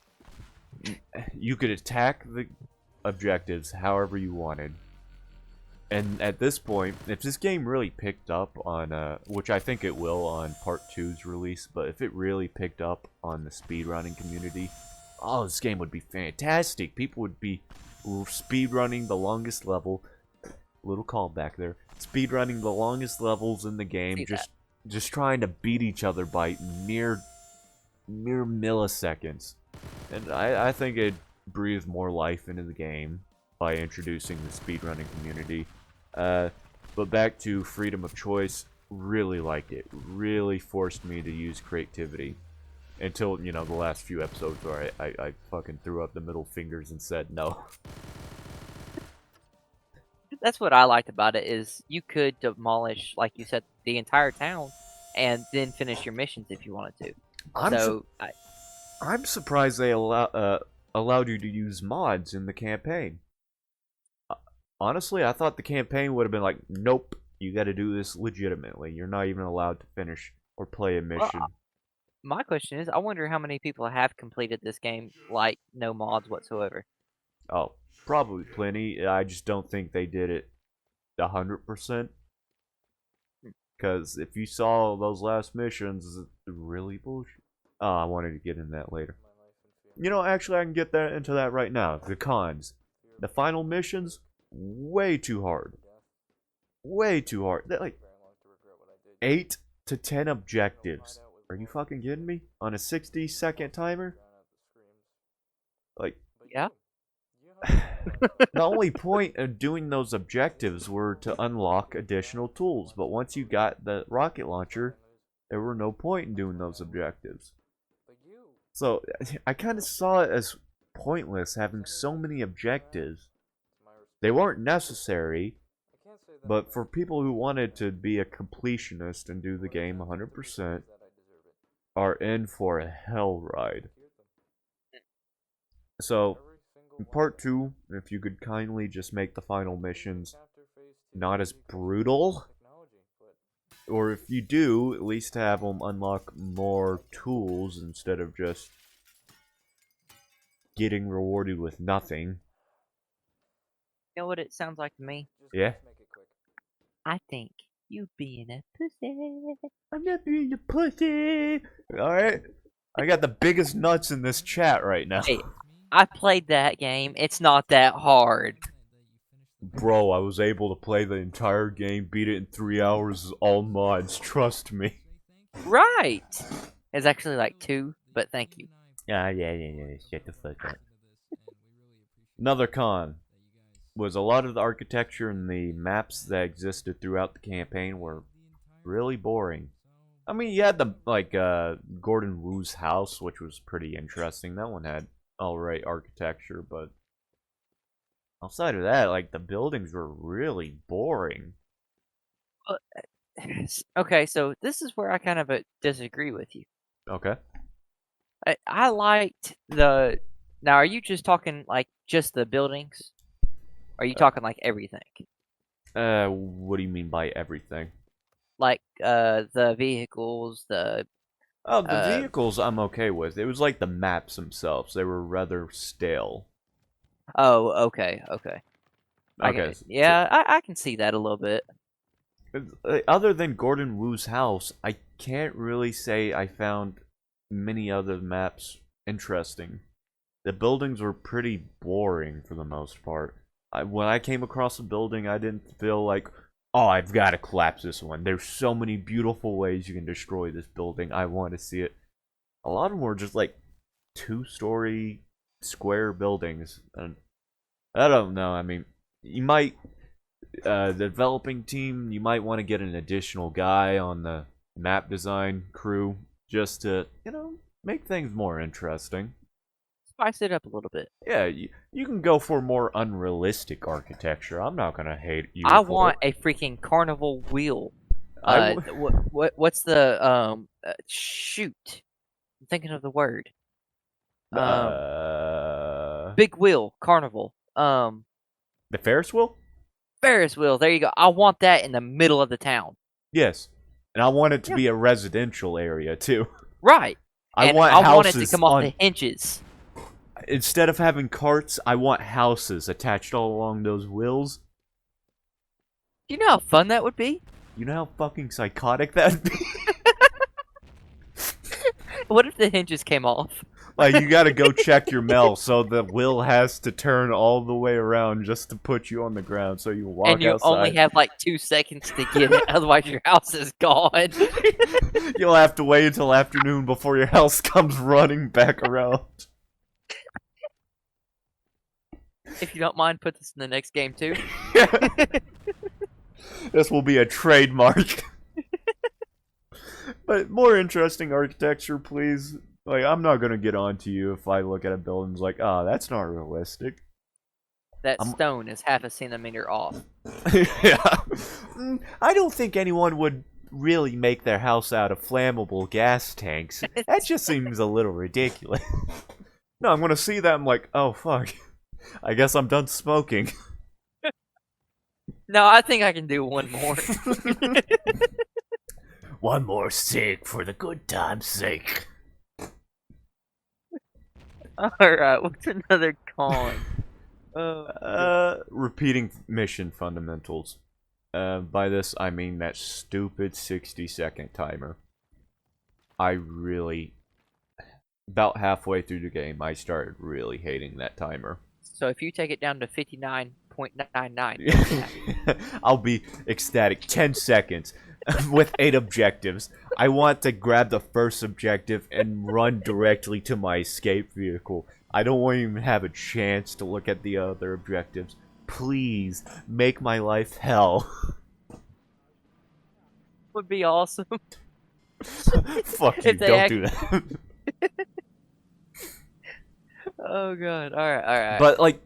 Like, you could attack the objectives however you wanted. And at this point, if this game really picked up on, which I think it will on Part 2's release, but if it really picked up on the speedrunning community, oh, this game would be fantastic. People would be speedrunning the longest level. Little callback there. Speedrunning the longest levels in the game, just trying to beat each other by mere milliseconds. And I think it breathe more life into the game by introducing the speedrunning community. But back to freedom of choice, really liked it. Really forced me to use creativity. Until, the last few episodes where I fucking threw up the middle fingers and said no. That's what I liked about it, is you could demolish, like you said, the entire town and then finish your missions if you wanted to. I'm surprised they allowed you to use mods in the campaign. Honestly, I thought the campaign would have been like, nope, you got to do this legitimately. You're not even allowed to finish or play a mission. Well, my question is, I wonder how many people have completed this game, like, no mods whatsoever. Oh, probably plenty. I just don't think they did it 100%. Because if you saw those last missions, it's really bullshit. Oh, I wanted to get into that later. Actually, I can get into that right now. The cons. The final missions, way too hard. Way too hard. They're like 8 to 10 objectives. Are you fucking kidding me? On a 60-second timer? Like, Yeah. the only point of doing those objectives were to unlock additional tools, but once you got the rocket launcher, there were no point in doing those objectives. So I kind of saw it as pointless having so many objectives. They weren't necessary, but for people who wanted to be a completionist and do the game 100%, are in for a hell ride. So, in part 2, if you could kindly just make the final missions not as brutal, or if you do, at least have them unlock more tools instead of just getting rewarded with nothing. You know what it sounds like to me? Yeah? I think you being a pussy. I'm not being a pussy! Alright? I got the biggest nuts in this chat right now. Hey, I played that game. It's not that hard. Bro, I was able to play the entire game, beat it in 3 hours, all mods, trust me. Right. It's actually like 2, but thank you. Yeah, shut the fuck up. Another con was a lot of the architecture and the maps that existed throughout the campaign were really boring. I mean, you had the, like, Gordon Wu's house, which was pretty interesting. That one had alright architecture, but outside of that, like, the buildings were really boring. Okay, so this is where I kind of disagree with you. Okay. I liked the... Now, are you just talking, like, just the buildings? Or are you talking, like, everything? What do you mean by everything? Like, the vehicles, the... Oh, the vehicles I'm okay with. It was like the maps themselves. They were rather stale. Oh, okay. Okay. Yeah, I can see that a little bit. Other than Gordon Wu's house, I can't really say I found many other maps interesting. The buildings were pretty boring for the most part. When I came across a building, I didn't feel like, oh, I've got to collapse this one. There's so many beautiful ways you can destroy this building. I want to see it. A lot of them were just like 2-story square buildings. And I don't know. I mean, you might, the developing team, you might want to get an additional guy on the map design crew just to, make things more interesting. Spice it up a little bit. Yeah, you can go for more unrealistic architecture. I'm not gonna hate you. I want a freaking carnival wheel. What's the shoot? I'm thinking of the word. Big wheel carnival. The Ferris wheel. Ferris wheel. There you go. I want that in the middle of the town. Yes, and I want it to be a residential area too. Right. I want it to come off the hinges. Instead of having carts, I want houses attached all along those wheels. You know how fun that would be? You know how fucking psychotic that'd be? What if the hinges came off? Like, you gotta go check your mail, so the wheel has to turn all the way around just to put you on the ground, so you walk outside. And you only have like 2 seconds to get it, otherwise your house is gone. You'll have to wait until afternoon before your house comes running back around. If you don't mind, put this in the next game too. This will be a trademark. But more interesting architecture, please. Like, I'm not gonna get on to you if I look at a building and like, ah, that's not realistic. That stone is half a centimeter off. Yeah. I don't think anyone would really make their house out of flammable gas tanks. That just seems a little ridiculous. No, I'm gonna see that, I'm like, oh fuck. I guess I'm done smoking. No, I think I can do one more. One more cig for the good time's sake. Alright, what's another con? Repeating mission fundamentals. By this, I mean that stupid 60-second timer. About halfway through the game, I started really hating that timer. So if you take it down to 59.99, I'll be ecstatic. 10 seconds with 8 objectives. I want to grab the first objective and run directly to my escape vehicle. I don't want to even have a chance to look at the other objectives. Please, make my life hell. would be awesome. Fuck you, don't do that. Oh god. Alright, alright. But like,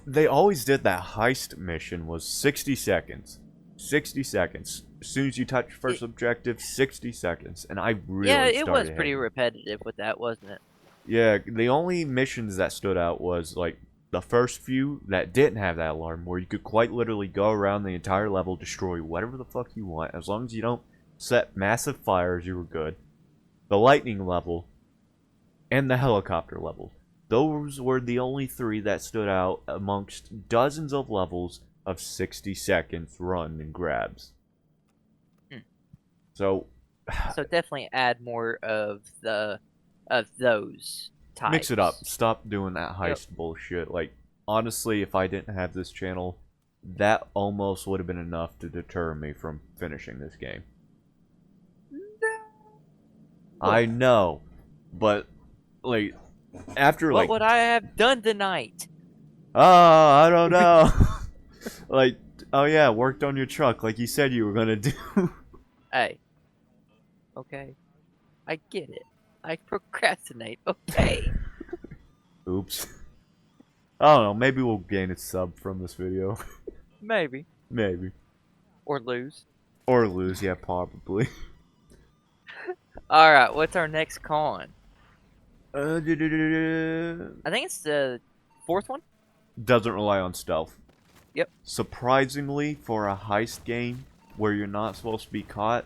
they always did that heist mission was 60 seconds. 60 seconds. As soon as you touch first objective, 60 seconds. And I Yeah, really it was started pretty hating it. repetitive with that, wasn't it? Yeah, the only missions that stood out was like the first few that didn't have that alarm, where you could quite literally go around the entire level, destroy whatever the fuck you want, as long as you don't set massive fires, you were good. The lightning level, and the helicopter level. Those were the only three that stood out amongst dozens of levels of 60 seconds run and grabs. Hmm. So So definitely add more of those types. mix it up. Stop doing that Yep. heist bullshit. Like, honestly, if I didn't have this channel, that almost would have been enough to deter me from finishing this game. I know, but like after What would I have done tonight? oh, I don't know. Like, oh yeah, worked on your truck like you said you were gonna do. Hey. Okay. I get it. I procrastinate. Okay. Oops. I don't know, maybe we'll gain a sub from this video. Maybe. Maybe. Or lose. Or lose, yeah, probably. Alright, what's our next con? Doesn't I think it's the fourth one? rely on stealth. Yep. Surprisingly, for a heist game where you're not supposed to be caught,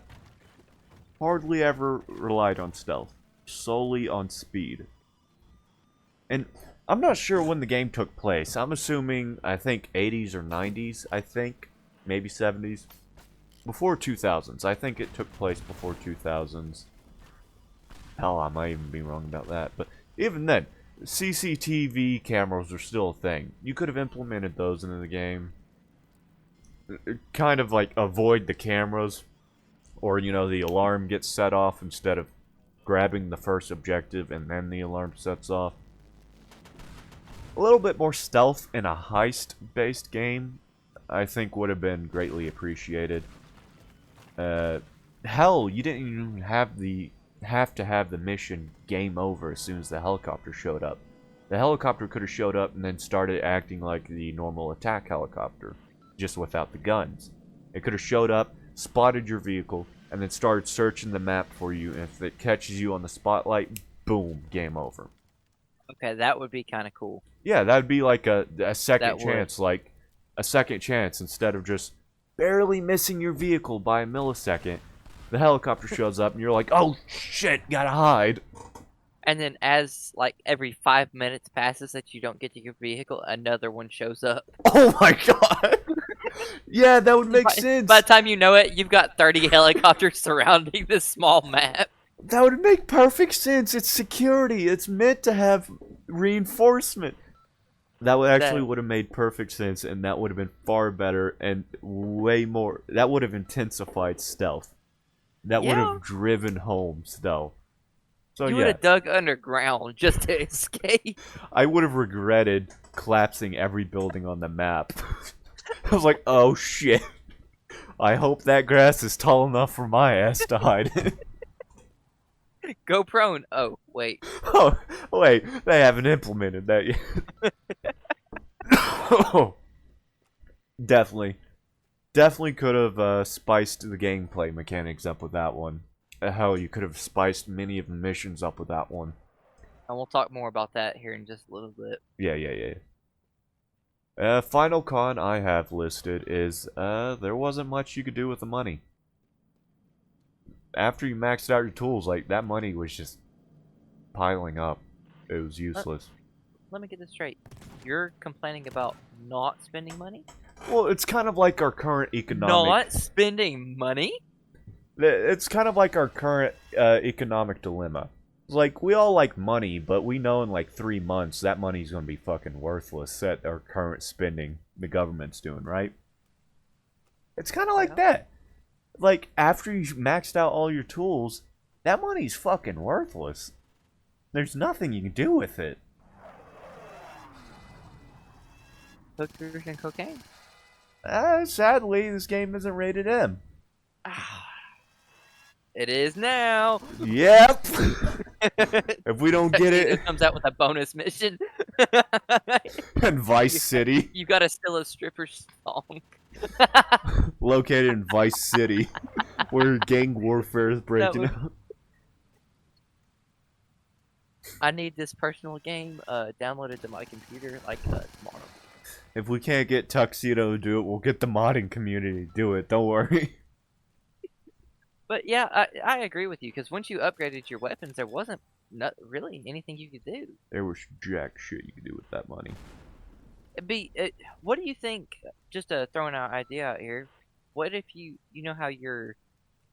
hardly ever relied on stealth. Solely on speed. And I'm not sure when the game took place. I'm assuming, I think 80s or 90s, I think. Maybe 70s. Before 2000s. I think it took place before 2000s. Hell, I might even be wrong about that. But even then, CCTV cameras are still a thing. You could have implemented those into the game. Kind of like avoid the cameras. Or, you know, the alarm gets set off instead of grabbing the first objective and then the alarm sets off. A little bit more stealth in a heist-based game, I think, would have been greatly appreciated. Hell, you didn't even have to have the mission game over as soon as the helicopter showed up. The helicopter could have showed up and then started acting like the normal attack helicopter, just without the guns. It could have showed up, spotted your vehicle, and then started searching the map for you, and if it catches you on the spotlight, boom, game over. Okay, that would be kind of cool. Yeah, that would be like a second That would. chance, like a second chance instead of just barely missing your vehicle by a millisecond. The helicopter shows up and you're like, oh shit, gotta hide. And then as, like, every 5 minutes passes that you don't get to your vehicle, another one shows up. Oh my god. Yeah, that would make sense. By the time you know it, you've got 30 helicopters surrounding this small map. That would make perfect sense. It's security. It's meant to have reinforcement. That would actually would have made perfect sense, and that would have been far better and way more. That would have intensified stealth. That would have driven home stealth. So you would have dug underground just to escape. I would have regretted collapsing every building on the map. I was like, oh shit. I hope that grass is tall enough for my ass to hide in. Go prone. Oh, wait. Oh, wait. They haven't implemented that yet. Oh. Definitely. Definitely could have spiced the gameplay mechanics up with that one. Hell, you could have spiced many of the missions up with that one. And we'll talk more about that here in just a little bit. Yeah. Final con I have listed is, there wasn't much you could do with the money. After you maxed out your tools, like, that money was just piling up. It was useless. Let me get this straight. You're complaining about not spending money? Well, it's kind of like our current economic... Not spending money? It's kind of like our current economic dilemma. Like, we all like money, but we know in like 3 months that money's going to be fucking worthless at our current spending the government's doing, right? It's kind of like that. Like, after you maxed out all your tools, that money's fucking worthless. There's nothing you can do with it. Hookers and cocaine? Sadly, this game isn't rated M. It is now. Yep. If we don't get See who it, comes out with a bonus mission. and Vice City, You gotta steal a stripper song. located in Vice City, where gang warfare is breaking out. I need this personal game downloaded to my computer like tomorrow. If we can't get Tuxedo to do it, we'll get the modding community to do it. Don't worry. But yeah, I agree with you because once you upgraded your weapons, there wasn't not really anything you could do. There was jack shit you could do with that money. What do you think? Just throwing an idea out here. What if you know how your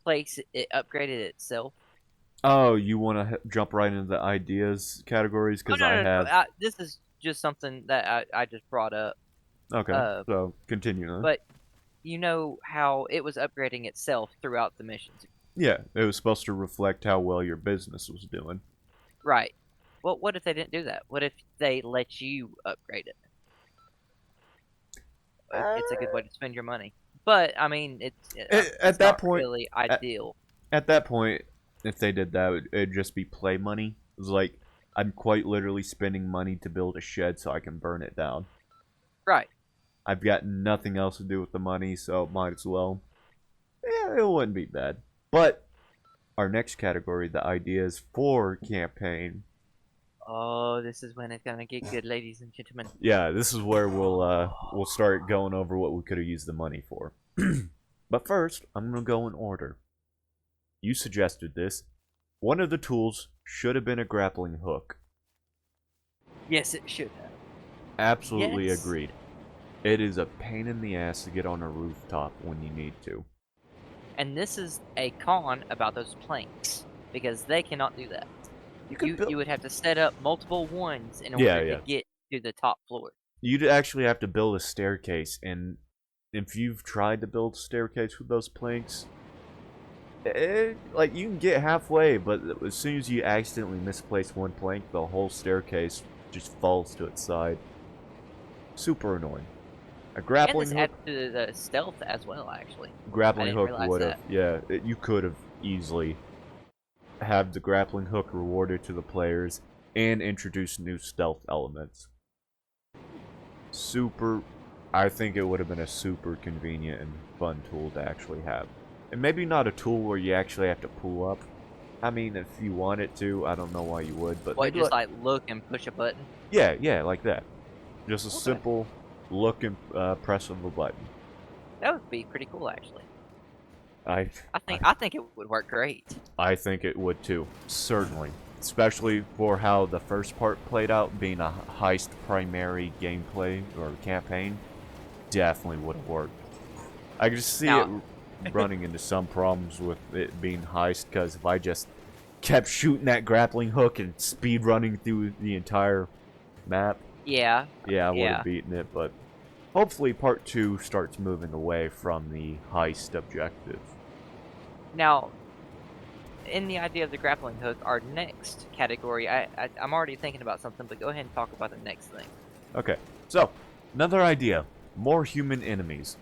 place it upgraded itself? Oh, you want to jump right into the ideas categories? Because I No. have... This is just something that I just brought up. Okay, so continue then. But you know how it was upgrading itself throughout the missions. Yeah, it was supposed to reflect how well your business was doing. Right. Well, what if they didn't do that? What if they let you upgrade it? It's a good way to spend your money. But I mean, it's that not point, really ideal. At that point, if they did that, it'd just be play money. It was like, I'm quite literally spending money to build a shed so I can burn it down. Right. I've got nothing else to do with the money, so might as well. Yeah, it wouldn't be bad. But our next category, the ideas for campaign. Oh, this is when it's gonna get good, ladies and gentlemen. Yeah, this is where we'll start going over what we could have used the money for. But first, I'm gonna go in order. You suggested this. One of the tools should have been a grappling hook. Yes, it should have. Absolutely Yes. agreed. It is a pain in the ass to get on a rooftop when you need to. And this is a con about those planks because they cannot do that. You would have to set up multiple ones in order to get to the top floor. You'd actually have to build a staircase, and if you've tried to build a staircase with those planks, like you can get halfway, but as soon as you accidentally misplace one plank, the whole staircase just falls to its side. Super annoying. A grappling hook adds to the stealth as well, actually. Grappling hook would have, you could have easily have the grappling hook rewarded to the players and introduce new stealth elements. I think it would have been a super convenient and fun tool to actually have. And maybe not a tool where you actually have to pull up. I mean, if you wanted to, I don't know why you would, but just like look and push a button? Yeah, like that. Just a simple look and press of a button. That would be pretty cool, actually. I think it would work great. I think it would too, certainly. Especially for how the first part played out, being a heist primary gameplay or campaign, definitely would have worked. I could just see it running into some problems with it being heist, because if I just kept shooting that grappling hook and speed running through the entire map, I would have beaten it. But hopefully part 2 starts moving away from the heist objective. Now, in the idea of the grappling hook, our next category, I'm already thinking about something, but go ahead and talk about the next thing. Okay, so, another idea. More human enemies.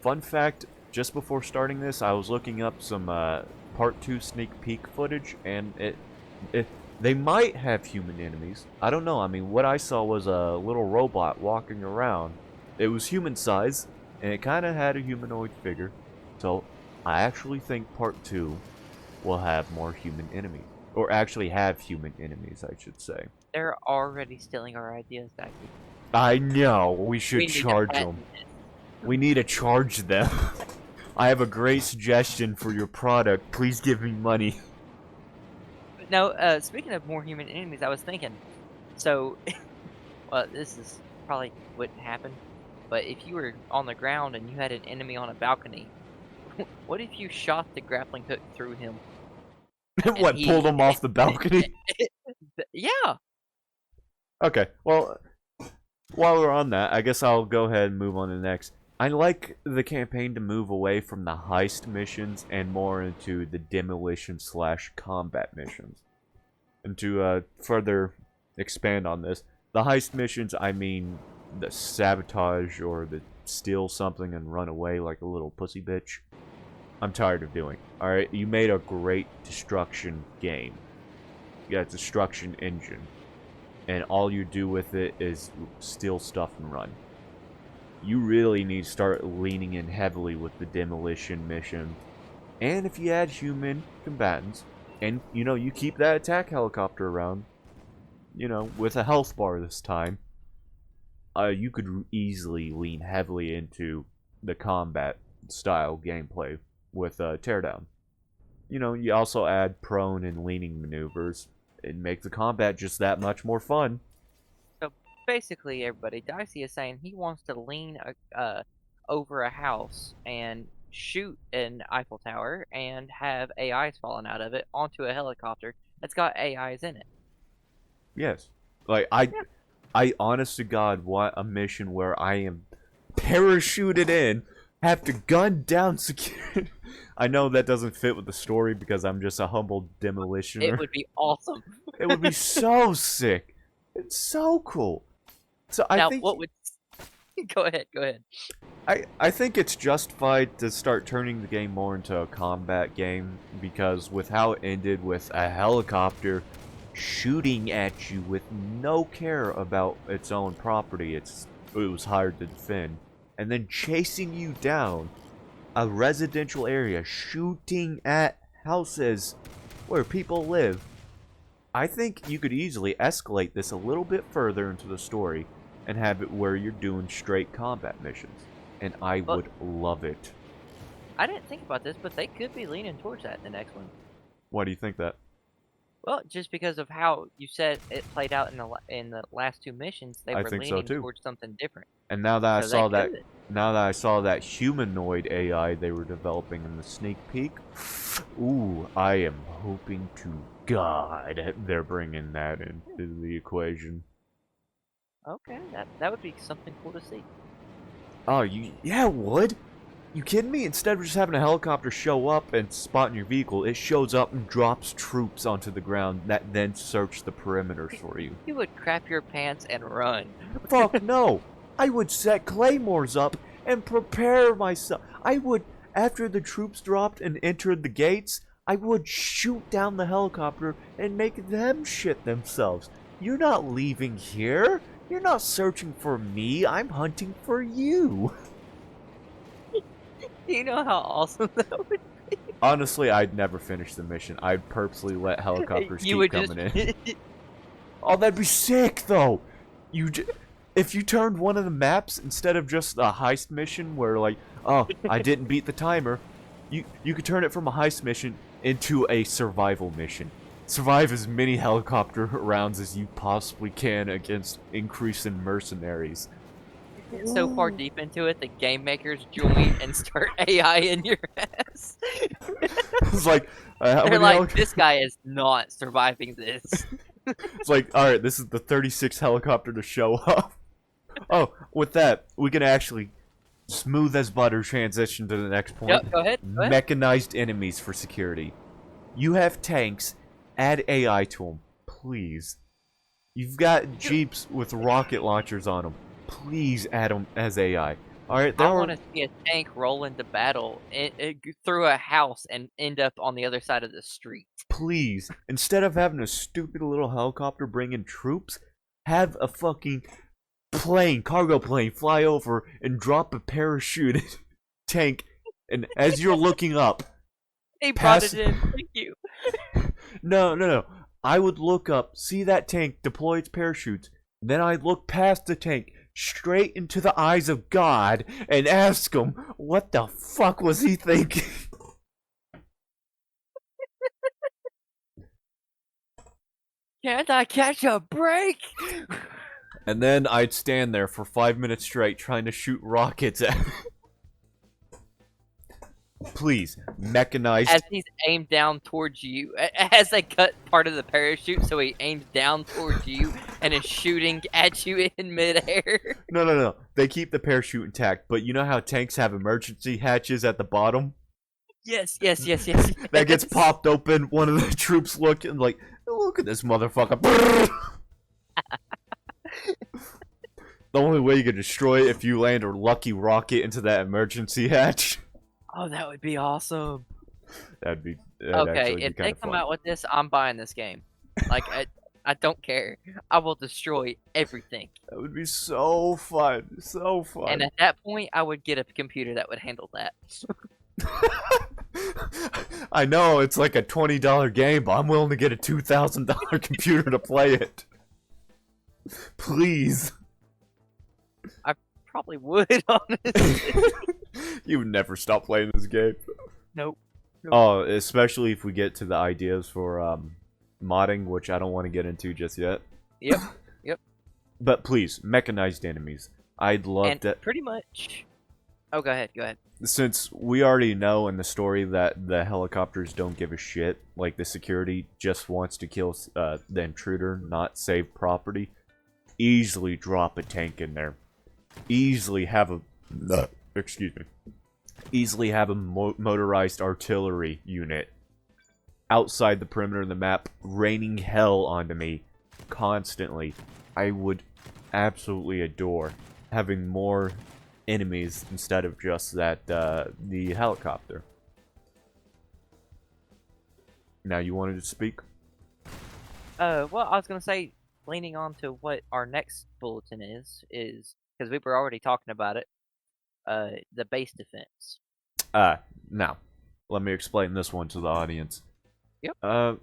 Fun fact, just before starting this, I was looking up some part 2 sneak peek footage, and they might have human enemies. I don't know. I mean, what I saw was a little robot walking around. It was human size, and it kind of had a humanoid figure. So, I actually think part 2 will have more human enemies. Or actually have human enemies, I should say. They're already stealing our ideas, Becky. I know. We should charge them. We need to charge them. I have a great suggestion for your product. Please give me money. No, speaking of more human enemies, I was thinking, so, well, this is probably wouldn't happen, but if you were on the ground and you had an enemy on a balcony, what if you shot the grappling hook through him? What, pulled him off the balcony? Yeah. Okay, well, while we're on that, I guess I'll go ahead and move on to the next. I like the campaign to move away from the heist missions and more into the demolition/combat missions. And to further expand on this, the heist missions, I mean the sabotage or the steal something and run away like a little pussy bitch. I'm tired of doing. Alright, you made a great destruction game. Yeah, destruction engine. And all you do with it is steal stuff and run. You really need to start leaning in heavily with the demolition mission. And if you add human combatants, and, you know, you keep that attack helicopter around, you know, with a health bar this time, you could easily lean heavily into the combat style gameplay with Teardown. You know, you also add prone and leaning maneuvers and make the combat just that much more fun. So basically, everybody, Dicey is saying he wants to lean over a house and shoot an Eiffel Tower and have AIs falling out of it onto a helicopter that's got AIs in it. Yes. Like, I honest to God want a mission where I am parachuted in, have to gun down security. I know that doesn't fit with the story because I'm just a humble demolitioner. It would be awesome. It would be so sick. It's so cool. So I Now, think what would... Go ahead, go ahead. I think it's justified to start turning the game more into a combat game because with how it ended with a helicopter shooting at you with no care about its own property, it was hard to defend, and then chasing you down a residential area, shooting at houses where people live. I think you could easily escalate this a little bit further into the story and have it where you're doing straight combat missions. And I would love it. I didn't think about this, but they could be leaning towards that in the next one. Why do you think that? Well, just because of how you said it played out in the last two missions, they I were think so leaning too. towards something different. And now that So I saw that humanoid AI they were developing in the sneak peek, ooh, I am hoping to God they're bringing that into the equation. Okay, that would be something cool to see. Oh, yeah, it would. You kidding me? Instead of just having a helicopter show up and spot in your vehicle, it shows up and drops troops onto the ground that then search the perimeters for you. You would crap your pants and run. Fuck no! I would set claymores up and prepare myself. I would, after the troops dropped and entered the gates, I would shoot down the helicopter and make them shit themselves. You're not leaving here. You're not searching for me. I'm hunting for you. You know how awesome that would be? Honestly, I'd never finish the mission. I'd purposely let helicopters keep coming in. Oh, that'd be sick, though. If you turned one of the maps instead of just a heist mission where, like, oh, I didn't beat the timer, you could turn it from a heist mission into a survival mission. Survive as many helicopter rounds as you possibly can against increasing mercenaries. Get so far deep into it, the game makers join and start AI in your ass. It's like, they're like, this guy is not surviving this. It's like, alright, this is the 36th helicopter to show up. Oh, with that, we can actually smooth as butter transition to the next point. Yep, go ahead. Mechanized enemies for security. You have tanks, add AI to them, please. You've got jeeps with rocket launchers on them. Please add them as AI. Alright, I want to see a tank roll into battle through a house and end up on the other side of the street. Please, instead of having a stupid little helicopter bring in troops, have a fucking cargo plane, fly over and drop a parachuted tank, and as you're looking up... They brought it in, thank you. No. I would look up, see that tank deploy its parachutes, then I'd look past the tank, straight into the eyes of God, and ask him, what the fuck was he thinking? Can't I catch a break? And then I'd stand there for 5 minutes straight trying to shoot rockets at him. Please, mechanized... As he's aimed down towards you, as they cut part of the parachute, so he aims down towards you and is shooting at you in midair. No. They keep the parachute intact, but you know how tanks have emergency hatches at the bottom? Yes. That gets popped open, one of the troops looking like, look at this motherfucker. The only way you can destroy it if you land a lucky rocket into that emergency hatch. Oh, that would be awesome. That'd Okay, be if they come fun. out with this, I'm buying this game. Like, I don't care. I will destroy everything. That would be so fun. So And fun. at that point, I would get a computer that would handle that. I know it's like a $20 game, but I'm willing to get a $2,000 computer to play it. Please. I probably would, honestly. You would never stop playing this game. Nope. Oh, especially if we get to the ideas for modding, which I don't want to get into just yet. Yep. But please, mechanized enemies. I'd love And to. pretty much. Oh, go ahead. Go ahead. Since we already know in the story that the helicopters don't give a shit, like the security just wants to kill the intruder, not save property, easily drop a tank in there. Easily have a... excuse me. Easily have a motorized artillery unit outside the perimeter of the map, raining hell onto me constantly. I would absolutely adore having more enemies instead of just that the helicopter. Now you wanted to speak? Well, I was gonna say, leaning on to what our next bulletin is because we were already talking about it. The base defense. Now let me explain this one to the audience. Yep.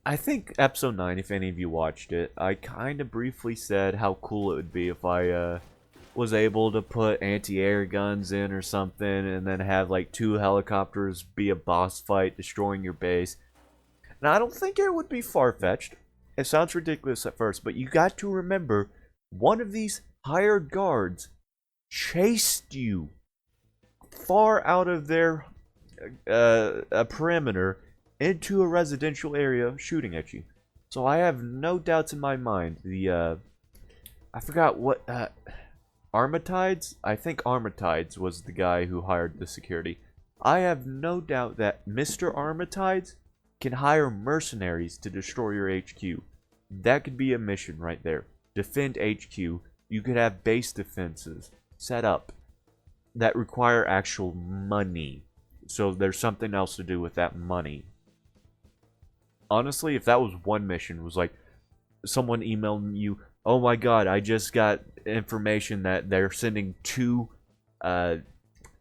I think episode 9, if any of you watched it, I kind of briefly said how cool it would be if I was able to put anti-air guns in or something and then have like 2 helicopters be a boss fight destroying your base. Now I don't think it would be far-fetched. It sounds ridiculous at first, but you got to remember one of these hired guards chased you far out of their a perimeter into a residential area shooting at you. So I have no doubts in my mind. The I forgot what Armatides? I think Armatides was the guy who hired the security. I have no doubt that Mr. Armatides can hire mercenaries to destroy your HQ. That could be a mission right there. Defend HQ. You could have base defenses set up that require actual money. So there's something else to do with that money. Honestly, if that was one mission, was like someone emailing you, oh my god, I just got information that they're sending 2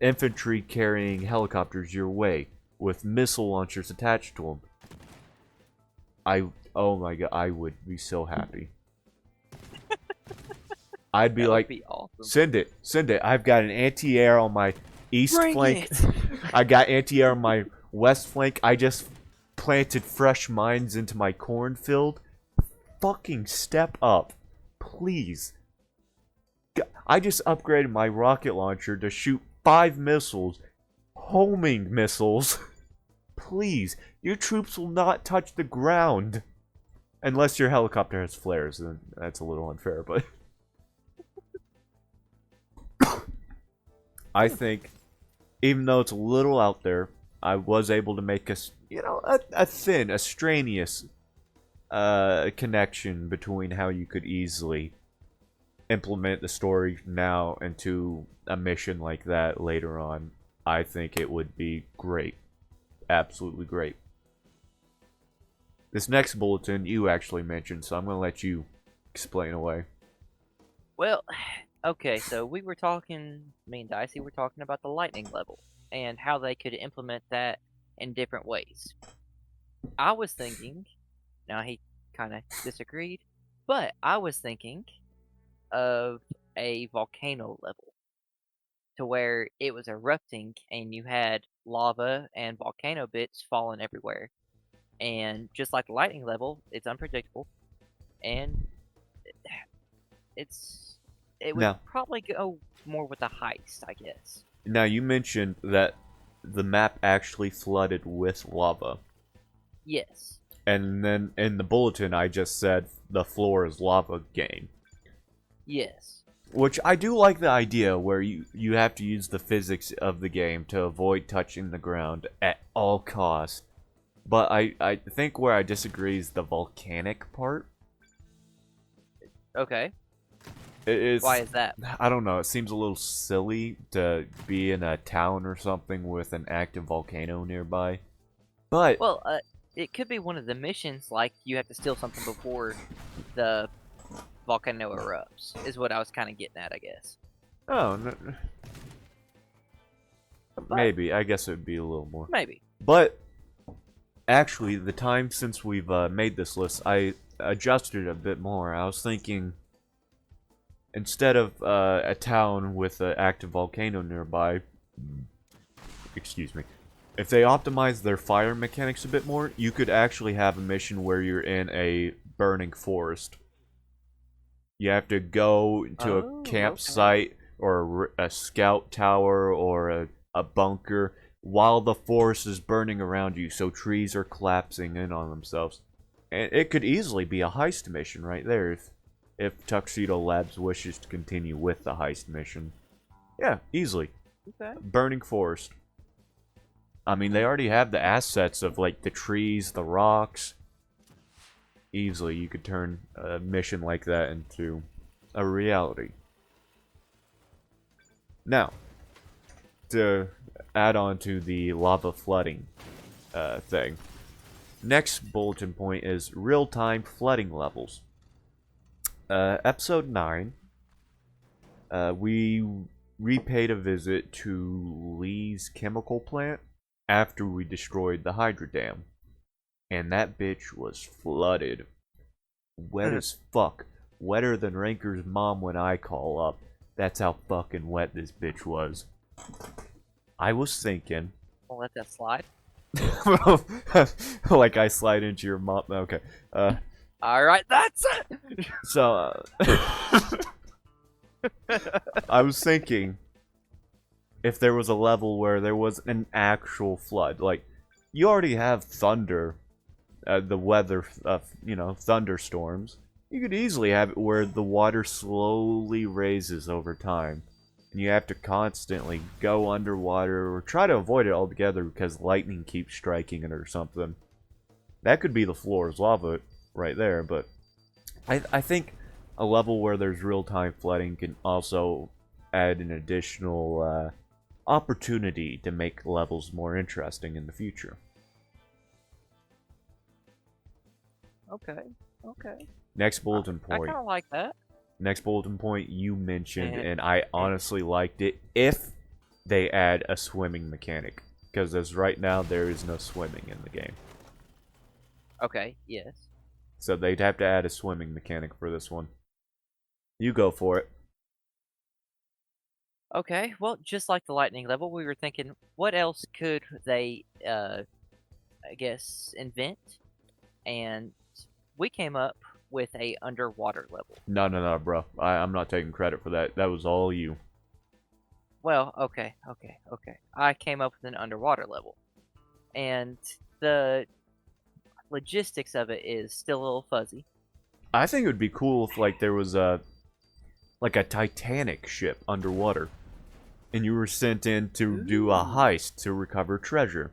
infantry carrying helicopters your way with missile launchers attached to them. Oh my god, I would be so happy. I'd be That like, would be awesome. send it. I've got an anti-air on my east Bring flank. it! I got anti-air on my west flank. I just planted fresh mines into my cornfield. Fucking step up, please. I just upgraded my rocket launcher to shoot 5 missiles, homing missiles. Please, your troops will not touch the ground. Unless your helicopter has flares, then that's a little unfair, but... I think, even though it's a little out there, I was able to make a strenuous connection between how you could easily implement the story now into a mission like that later on. I think it would be great. Absolutely great. This next bulletin you actually mentioned, so I'm going to let you explain away. Well, okay, so we were talking, me and Dicey were talking about the lightning level and how they could implement that in different ways. I was thinking, now he kind of disagreed, but I was thinking of a volcano level to where it was erupting and you had lava and volcano bits falling everywhere. And just like the lightning level, it's unpredictable and it would Now, probably go more with a heist, I guess. now you mentioned that the map actually flooded with lava. Yes. And then in the bulletin I just said the floor is lava game. Yes. Which I do like the idea where you have to use the physics of the game to avoid touching the ground at all costs. But I think where I disagree is the volcanic part. Okay. It's, Why is that? I don't know, it seems a little silly to be in a town or something with an active volcano nearby. But Well, it could be one of the missions, like you have to steal something before the volcano erupts, is what I was kind of getting at, I guess. Oh, no, But maybe. I guess it would be a little more. maybe. But actually, the time since we've made this list, I adjusted it a bit more. I was thinking, instead of a town with an active volcano nearby, excuse me, if they optimize their fire mechanics a bit more, you could actually have a mission where you're in a burning forest. You have to go to a campsite or a scout tower or a bunker while the forest is burning around you, so trees are collapsing in on themselves. And it could easily be a heist mission right there if Tuxedo Labs wishes to continue with the heist mission. Yeah, easily. Okay. Burning forest. I mean, they already have the assets of, like, the trees, the rocks. Easily, you could turn a mission like that into a reality. Now, to add on to the lava flooding thing. Next bulletin point is real-time flooding levels. Episode 9, we repaid a visit to Lee's chemical plant after we destroyed the Hydra Dam. And that bitch was flooded. Wet as fuck. Wetter than Ranker's mom when I call up. That's how fucking wet this bitch was. I was thinking... I'll let that slide. Like I slide into your mom... Okay. Alright, that's it! So, I was thinking... if there was a level where there was an actual flood. Like, you already have thunder... the weather of, thunderstorms. You could easily have it where the water slowly raises over time. And you have to constantly go underwater or try to avoid it altogether because lightning keeps striking it or something. That could be the floor's lava right there, but I think a level where there's real-time flooding can also add an additional opportunity to make levels more interesting in the future. Okay. Next bulletin I point. kind of like that. Next bulletin point you mentioned, and I honestly liked it, if they add a swimming mechanic. Because as right now, there is no swimming in the game. Okay, yes. So they'd have to add a swimming mechanic for this one. You go for it. Okay, well, just like the lightning level, we were thinking, what else could they, I guess, invent? And we came up with a underwater level. No, bro. I'm not taking credit for that. That was all you. Well, okay. I came up with an underwater level. And the logistics of it is still a little fuzzy. I think it would be cool if, like, there was a Titanic ship underwater. And you were sent in to do a heist to recover treasure.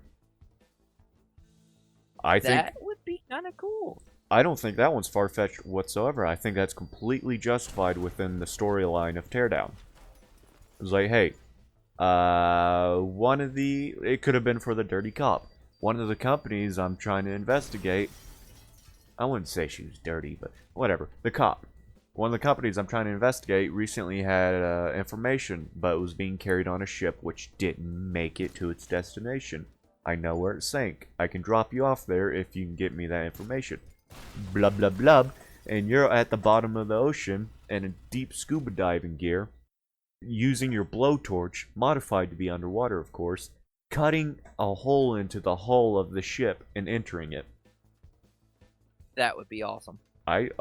That would be kind of cool. I don't think that one's far-fetched whatsoever. I think that's completely justified within the storyline of Teardown. It was like, hey, it could have been for the dirty cop. One of the companies I'm trying to investigate, I wouldn't say she was dirty, but whatever. The cop. One of the companies I'm trying to investigate recently had information, but it was being carried on a ship which didn't make it to its destination. I know where it sank. I can drop you off there if you can get me that information. Blub, blub, blub. And you're at the bottom of the ocean in a deep scuba diving gear, using your blowtorch, modified to be underwater, of course, cutting a hole into the hull of the ship and entering it. That would be awesome. I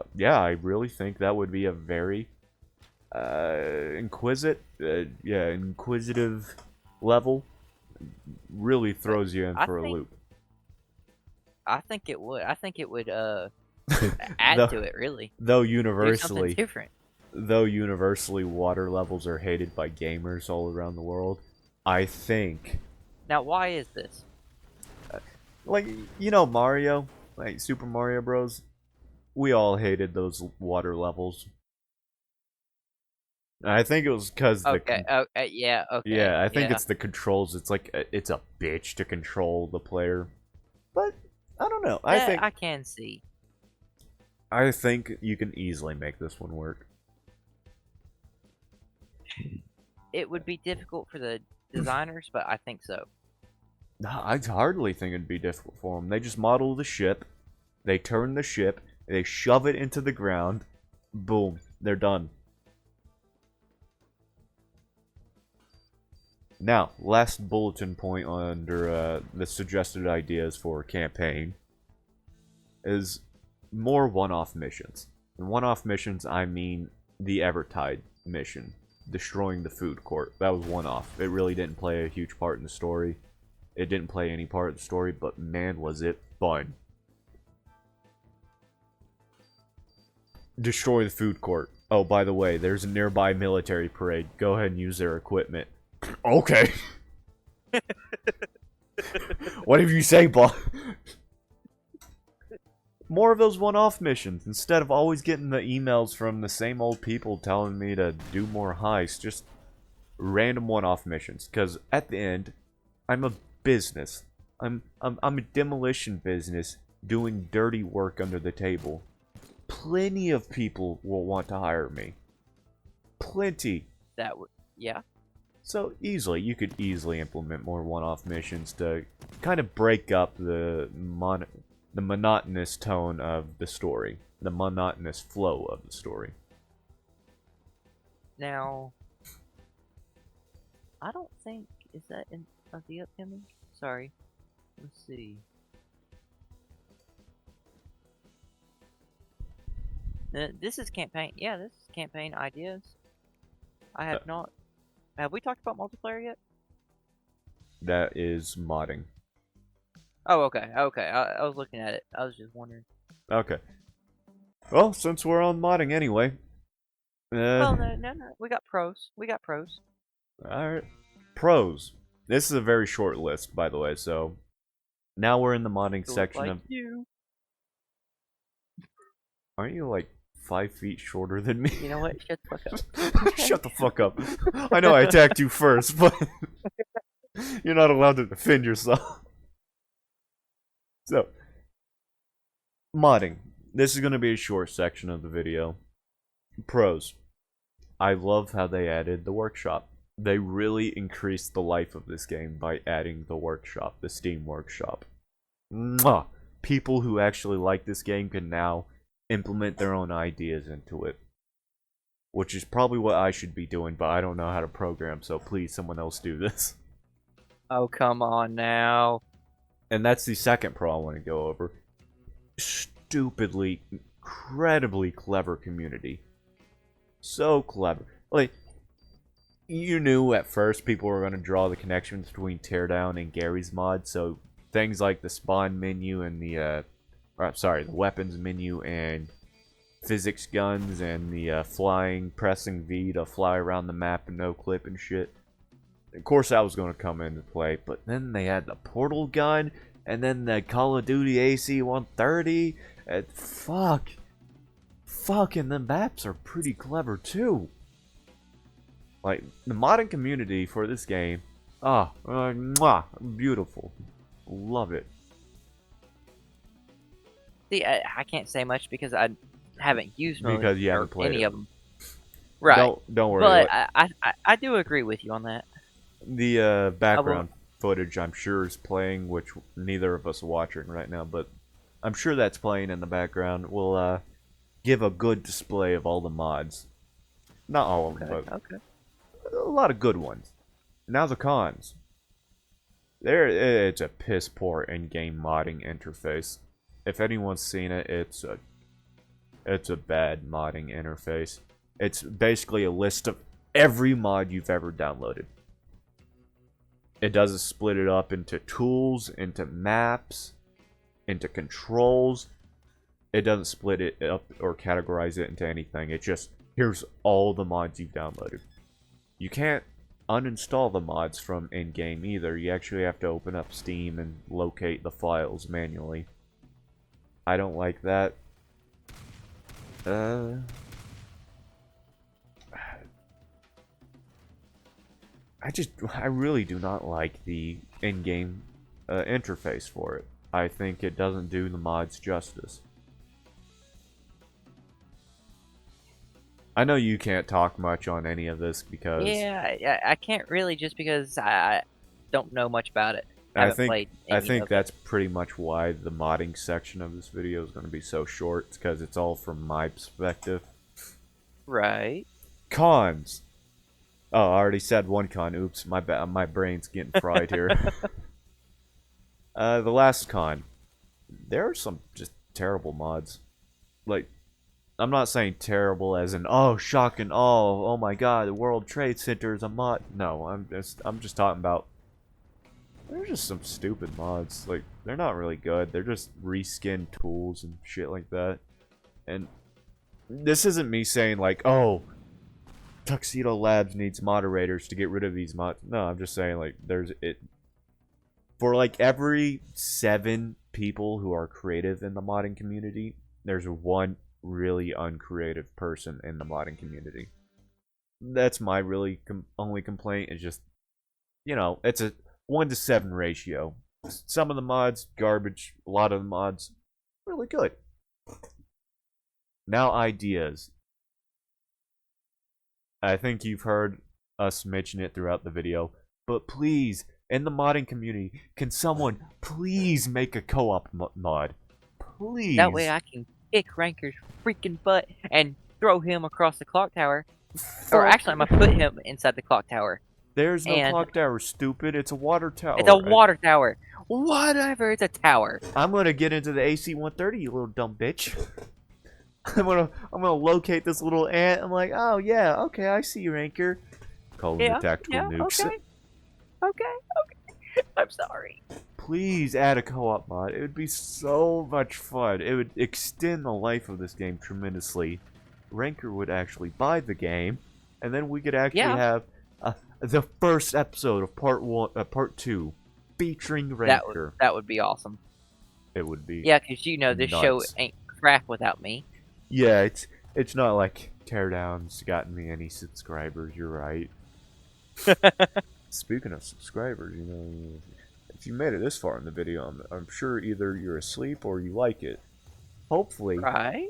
really think that would be a very inquisitive level. Really throws you in for a loop. I think it would. I think it would add to it, really. Though Do something different. Though universally water levels are hated by gamers all around the world, I think... Now, why is this? Like, Mario? Like, Super Mario Bros? We all hated those water levels. I think it was because yeah, okay. Yeah, I think it's the controls. It's like, it's a bitch to control the player. But I don't know. That I can see. I think you can easily make this one work. It would be difficult for the designers, but I think so. I hardly think it'd be difficult for them. They just model the ship, they turn the ship, they shove it into the ground, boom, they're done. Now, last bulletin point under the suggested ideas for a campaign is more one-off missions. And one-off missions, I mean the Evertide mission, destroying the food court. That was one-off. It really didn't play a huge part in the story. It didn't play any part of the story, but man, was it fun. Destroy the food court. Oh, by the way, there's a nearby military parade. Go ahead and use their equipment. Okay. Whatever you say, boss. More of those one-off missions. Instead of always getting the emails from the same old people telling me to do more heists, just random one-off missions. Because at the end, I'm a business. I'm a demolition business doing dirty work under the table. Plenty of people will want to hire me. Plenty. That would, yeah. So you could easily implement more one-off missions to kind of break up the monotonous tone of the story, the monotonous flow of the story. Now, I don't think, is that in the upcoming? Sorry, let's see. This is campaign. Yeah, this is campaign ideas. I have not. Have we talked about multiplayer yet? That is modding. Oh, okay, okay. I was looking at it. I was just wondering. Okay. Well, since we're on modding anyway. Well, no. We got pros. We got pros. Alright. Pros. This is a very short list, by the way, so now we're in the modding section of you. Aren't you like 5 feet shorter than me? You know what? Shut the fuck up. Shut the fuck up. I know I attacked you first, but you're not allowed to defend yourself. So, modding. This is going to be a short section of the video. Pros. I love how they added the workshop. They really increased the life of this game by adding the workshop, the Steam workshop. Mwah! People who actually like this game can now implement their own ideas into it. Which is probably what I should be doing, but I don't know how to program, so please someone else do this. Oh, come on now. And that's the second pro I want to go over. Stupidly, incredibly clever community. So clever. Like, you knew at first people were going to draw the connections between Teardown and Gary's mod, so things like the spawn menu and the weapons menu and physics guns and the pressing V to fly around the map and no clip and shit. Of course that was going to come into play, but then they had the portal gun and then the Call of Duty AC-130 and fucking the maps are pretty clever too. Like, the modding community for this game, beautiful. Love it. See, I can't say much because I haven't used because you haven't played any of them. Right. Don't worry. But I do agree with you on that. The background footage, I'm sure, is playing, which neither of us are watching right now, but I'm sure that's playing in the background. Will give a good display of all the mods. Not all of them, but a lot of good ones. Now the cons. It's a piss poor in-game modding interface. If anyone's seen it, it's a bad modding interface. It's basically a list of every mod you've ever downloaded. It doesn't split it up into tools, into maps, into controls. It doesn't split it up or categorize it into anything. It just, here's all the mods you've downloaded. You can't uninstall the mods from in-game either. You actually have to open up Steam and locate the files manually. I don't like that. I really do not like the in-game interface for it. I think it doesn't do the mods justice. I know you can't talk much on any of this because Yeah, I can't really just because I don't know much about it. I Haven't think played any of it. that's pretty much why the modding section of this video is going to be so short. It's because it's all from my perspective. Right. Cons. Oh, I already said one con. Oops, my brain's getting fried here. The last con. There are some just terrible mods. Like, I'm not saying terrible as in, oh, shocking, oh my god, the World Trade Center is a mod. No, I'm just talking about, they're just some stupid mods. Like, they're not really good. They're just reskin tools and shit like that. And this isn't me saying like, oh, Tuxedo Labs needs moderators to get rid of these mods. No, I'm just saying like, for like every 7 people who are creative in the modding community, there's one really uncreative person in the modding community. That's my really only complaint. Is just, you know, it's a 1 to 7 ratio. Some of the mods garbage, a lot of the mods really good. Now ideas. I think you've heard us mention it throughout the video, but please, in the modding community, can someone please make a co-op mod? Please. That way I can kick Ranker's freaking butt and throw him across the clock tower. Or actually, I'm gonna put him inside the clock tower. There's no clock tower, stupid. It's a water tower. It's a water tower. Whatever, it's a tower. I'm gonna get into the AC-130, you little dumb bitch. I'm gonna locate this little ant. I'm like, oh yeah, okay, I see you, Rancor. Call him the tactical nukes. Okay. I'm sorry. Please add a co-op mod. It would be so much fun. It would extend the life of this game tremendously. Rancor would actually buy the game, and then we could actually have the first episode of part 2, featuring Rancor. That would be awesome. It would be. Yeah, because you know this show ain't crap without me. Yeah, it's not like Teardown's gotten me any subscribers. You're right. Speaking of subscribers, you know, if you made it this far in the video, I'm sure either you're asleep or you like it. Hopefully. Right?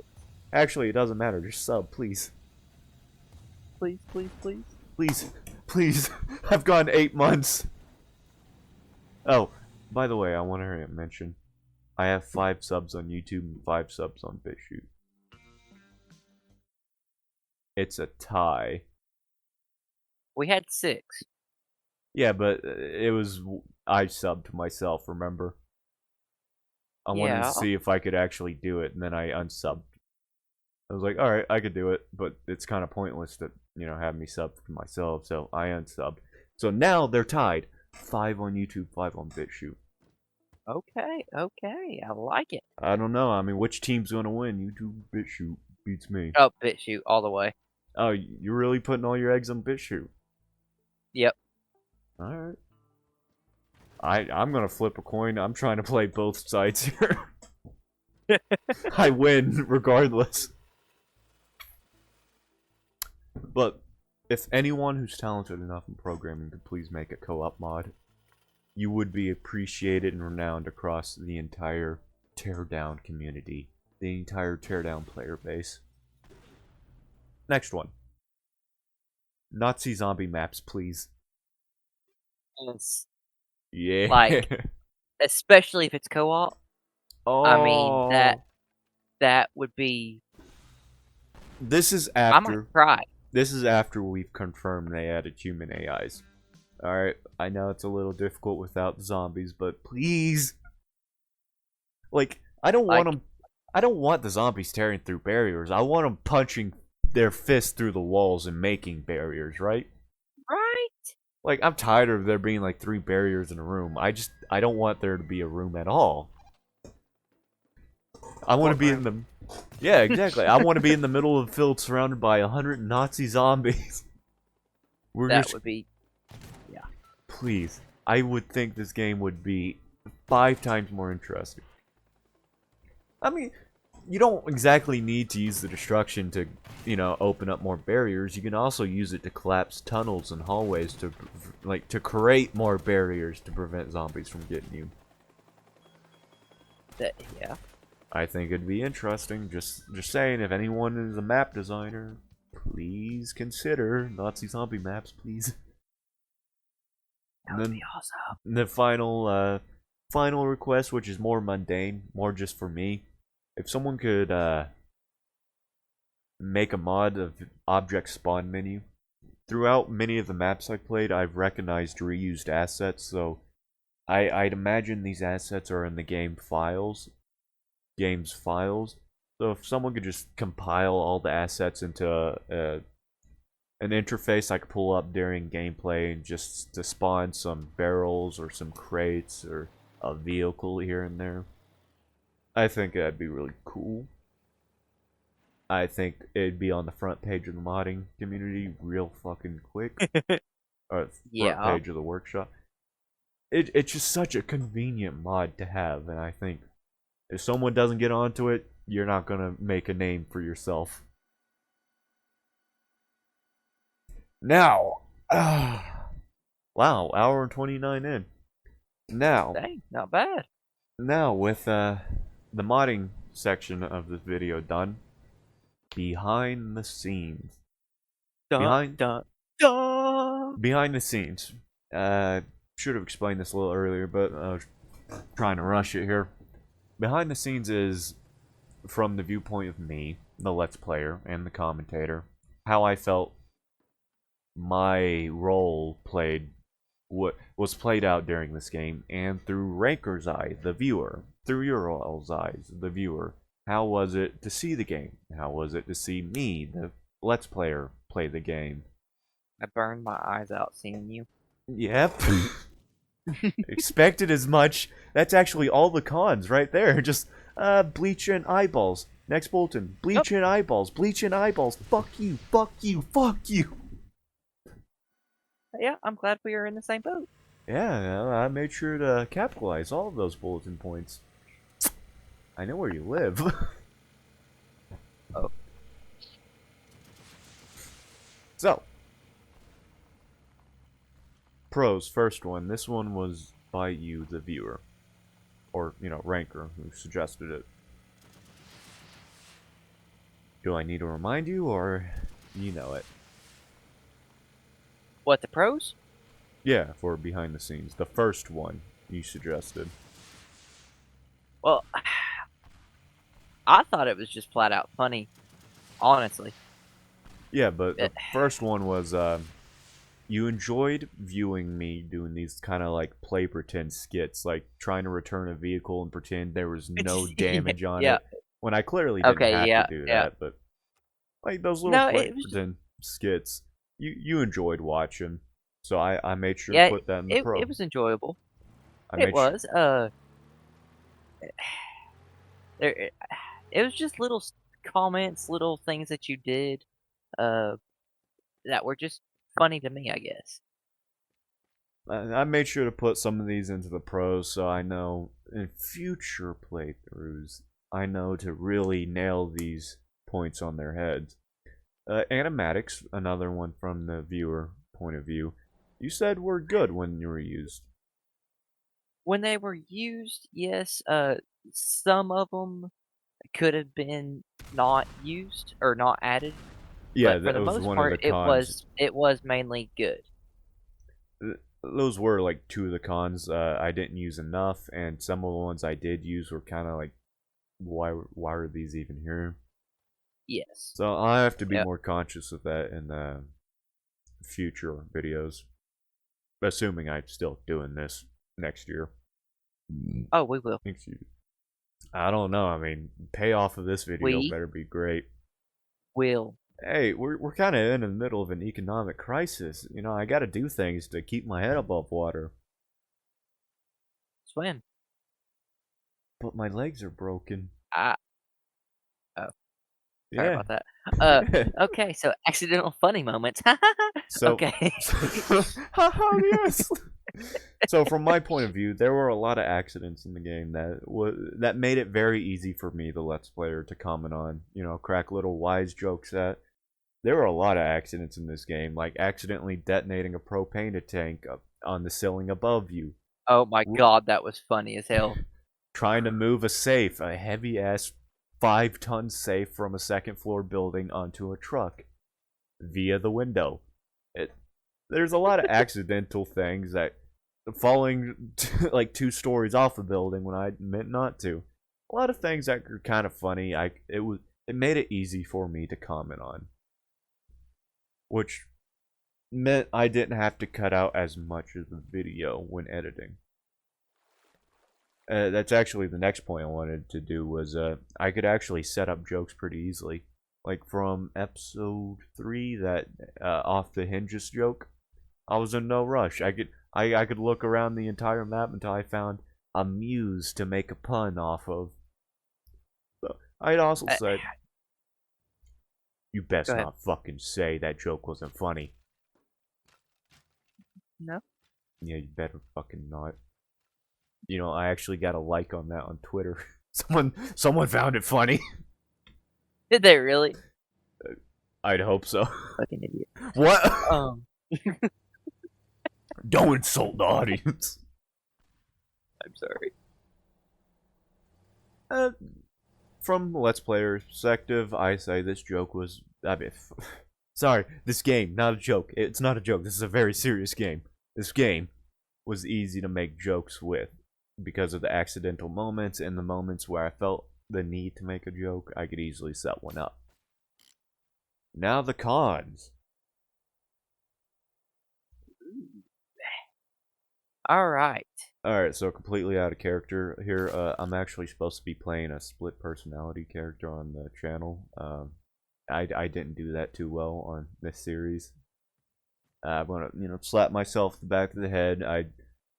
Actually, it doesn't matter. Just sub, please. Please, please, please. Please, please. I've gone 8 months. Oh, by the way, I want to mention, I have 5 subs on YouTube and 5 subs on Bitchute. It's a tie. We had 6. Yeah, but it was, I subbed myself, remember? I wanted to see if I could actually do it, and then I unsubbed. I was like, alright, I could do it, but it's kind of pointless to, you know, have me sub to myself, so I unsubbed. So now they're tied. 5 on YouTube, 5 on Bitchute. Okay, I like it. I don't know, I mean, which team's gonna win? YouTube, Bitchute beats me. Oh, Bitchute, all the way. Oh, you're really putting all your eggs on Bitchute? Yep. Alright. I'm gonna flip a coin. I'm trying to play both sides here. I win, regardless. But, if anyone who's talented enough in programming could please make a co-op mod, you would be appreciated and renowned across the entire Teardown community. The entire Teardown player base. Next one. Nazi zombie maps, please. Yes. Yeah. Like, especially if it's co-op. Oh. I mean, that would be... This is after... I might cry. This is after we've confirmed they added human AIs. Alright, I know it's a little difficult without zombies, but please! Like, I don't want the zombies tearing through barriers. I want them punching their fists through the walls and making barriers, right? Right? Like, I'm tired of there being like 3 barriers in a room. I don't want there to be a room at all. I want to be in the... Yeah, exactly. I want to be in the middle of the field surrounded by 100 Nazi zombies. That would be... Yeah. Please. I would think this game would be 5 times more interesting. I mean, you don't exactly need to use the destruction to, you know, open up more barriers. You can also use it to collapse tunnels and hallways to, like, to create more barriers to prevent zombies from getting you. Yeah. I think it'd be interesting. Just saying, if anyone is a map designer, please consider Nazi zombie maps, please. That would be awesome. The final request, which is more mundane, more just for me. If someone could make a mod of object spawn menu. Throughout many of the maps I played, I've recognized reused assets, so I'd imagine these assets are in the game's files. So if someone could just compile all the assets into an interface I could pull up during gameplay and just to spawn some barrels or some crates or a vehicle here and there, I think that'd be really cool. I think it'd be on the front page of the modding community real fucking quick. Or front Yeah. page of the workshop. It's just such a convenient mod to have, and I think if someone doesn't get onto it, you're not gonna make a name for yourself. Now, wow, hour and 29 in. Now, Dang, not bad. with the modding section of this video done, behind the scenes. Dun, dun, dun. Behind the scenes. Should have explained this a little earlier, but I was trying to rush it here. Behind the scenes is from the viewpoint of me, the Let's Player, and the commentator, how I felt my role what was played out during this game, and through Rancor's eye, the viewer, through your all's eyes, the viewer. How was it to see the game? How was it to see me, the Let's Player, play the game? I burned my eyes out seeing you. Yep. Expected as much. That's actually all the cons right there. Just bleach and eyeballs. Next bulletin. Bleach and eyeballs. Bleach and eyeballs. Fuck you. Fuck you. Fuck you. Yeah, I'm glad we are in the same boat. Yeah, I made sure to capitalize all of those bulletin points. I know where you live. Oh. So, pros, first one. This one was by you, the viewer. Or, Rancor, who suggested it. Do I need to remind you, or you know it? What, the pros? Yeah, for behind the scenes. The first one you suggested. Well, I thought it was just flat out funny, honestly. Yeah, but the first one was you enjoyed viewing me doing these kind of like play pretend skits, like trying to return a vehicle and pretend there was no damage on Yeah. it, when I clearly didn't Okay, have yeah, to do yeah. that. But like those little No, play it was just, pretend skits, you enjoyed watching, so I made sure to yeah, put that in the pro. it was enjoyable. I It made was, there, it was just little comments, little things that you did, uh, that were just funny to me, I guess. I made sure to put some of these into the pros, so I know in future playthroughs, I know to really nail these points on their heads. Animatics, another one from the viewer point of view, you said were good when you were used. When they were used, yes, some of them could have been not used or not added, Yeah, but for that the was most one of part, the cons. it was mainly good. Those were like two of the cons. I didn't use enough, and some of the ones I did use were kind of like, why are these even here? Yes. So I have to be Yep. more conscious of that in the future videos, assuming I'm still doing this next year. Oh, we will. Next year. I don't know. I mean, payoff of this video We better be great. will. Hey, we're kind of in the middle of an economic crisis. I got to do things to keep my head above water. Swim. But my legs are broken. I oh, sorry Yeah. about that. Okay, so accidental funny moments. So, Okay. haha, yes. So, from my point of view, there were a lot of accidents in the game that made it very easy for me, the Let's Player, to comment on. Crack little wise jokes at. There were a lot of accidents in this game, like accidentally detonating a propane tank up on the ceiling above you. Oh my god, that was funny as hell. trying to move a safe, a heavy-ass 5-ton safe from a second-floor building onto a truck via the window. There's a lot of accidental things that falling like 2 stories off a building when I meant not to. A lot of things that are kind of funny. It made it easy for me to comment on, which meant I didn't have to cut out as much of the video when editing. That's actually the next point I wanted to do was I could actually set up jokes pretty easily. Like from episode 3, that off the hinges joke, I was in no rush. I could look around the entire map until I found a muse to make a pun off of. So I'd also said, you best not fucking say that joke wasn't funny. No? Yeah, you better fucking not. You know, I actually got a like on that on Twitter. Someone found it funny. Did they really? I'd hope so. Fucking idiot. What? Don't insult the audience. I'm sorry. From Let's Player perspective, I say this joke was... sorry, this game, not a joke. It's not a joke. This is a very serious game. This game was easy to make jokes with because of the accidental moments and the moments where I felt the need to make a joke. I could easily set one up. Now the cons. Alright, so completely out of character here. I'm actually supposed to be playing a split personality character on the channel. I didn't do that too well on this series. I'm gonna, slap myself in the back of the head.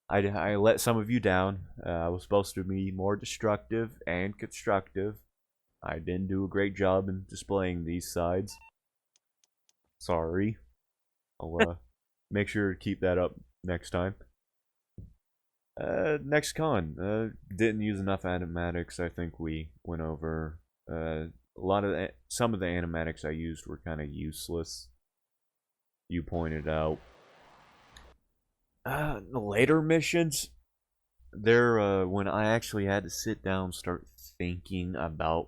I let some of you down. I was supposed to be more destructive and constructive. I didn't do a great job in displaying these sides. Sorry. I'll make sure to keep that up next time. Next con. Didn't use enough animatics. I think we went over. Some of the animatics I used were kind of useless. You pointed out. The later missions, they're when I actually had to sit down, start thinking about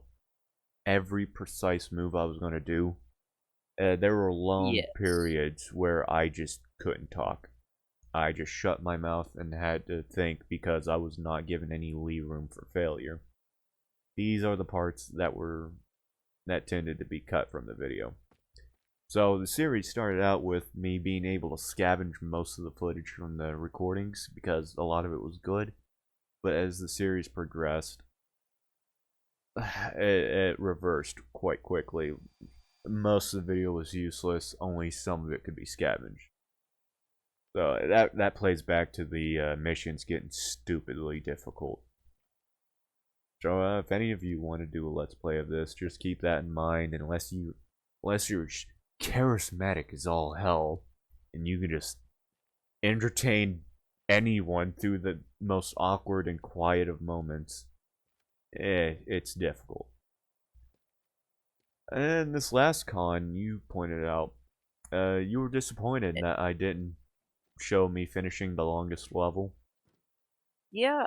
every precise move I was gonna do. There were long periods where I just couldn't talk. I just shut my mouth and had to think because I was not given any lee room for failure. These are the parts that tended to be cut from the video. So the series started out with me being able to scavenge most of the footage from the recordings because a lot of it was good. But as the series progressed, it reversed quite quickly. Most of the video was useless, only some of it could be scavenged. So that plays back to the missions getting stupidly difficult. So if any of you want to do a let's play of this, just keep that in mind. Unless you're charismatic as all hell, and you can just entertain anyone through the most awkward and quiet of moments, it's difficult. And this last con, you pointed out, you were disappointed that I didn't show me finishing the longest level. Yeah,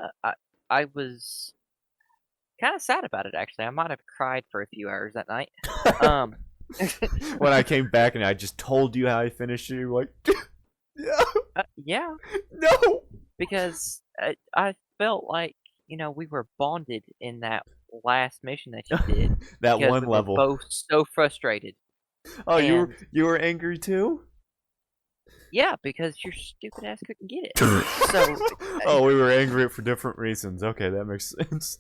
I was kind of sad about it, actually. I might have cried for a few hours that night. When I came back and I just told you how I finished it, you were like, yeah. Yeah. No! Because I felt like, we were bonded in that last mission that you did. That one level. We were both so frustrated. Oh, you were angry too? Yeah, because your stupid ass couldn't get it. Oh, we were angry for different reasons. Okay, that makes sense.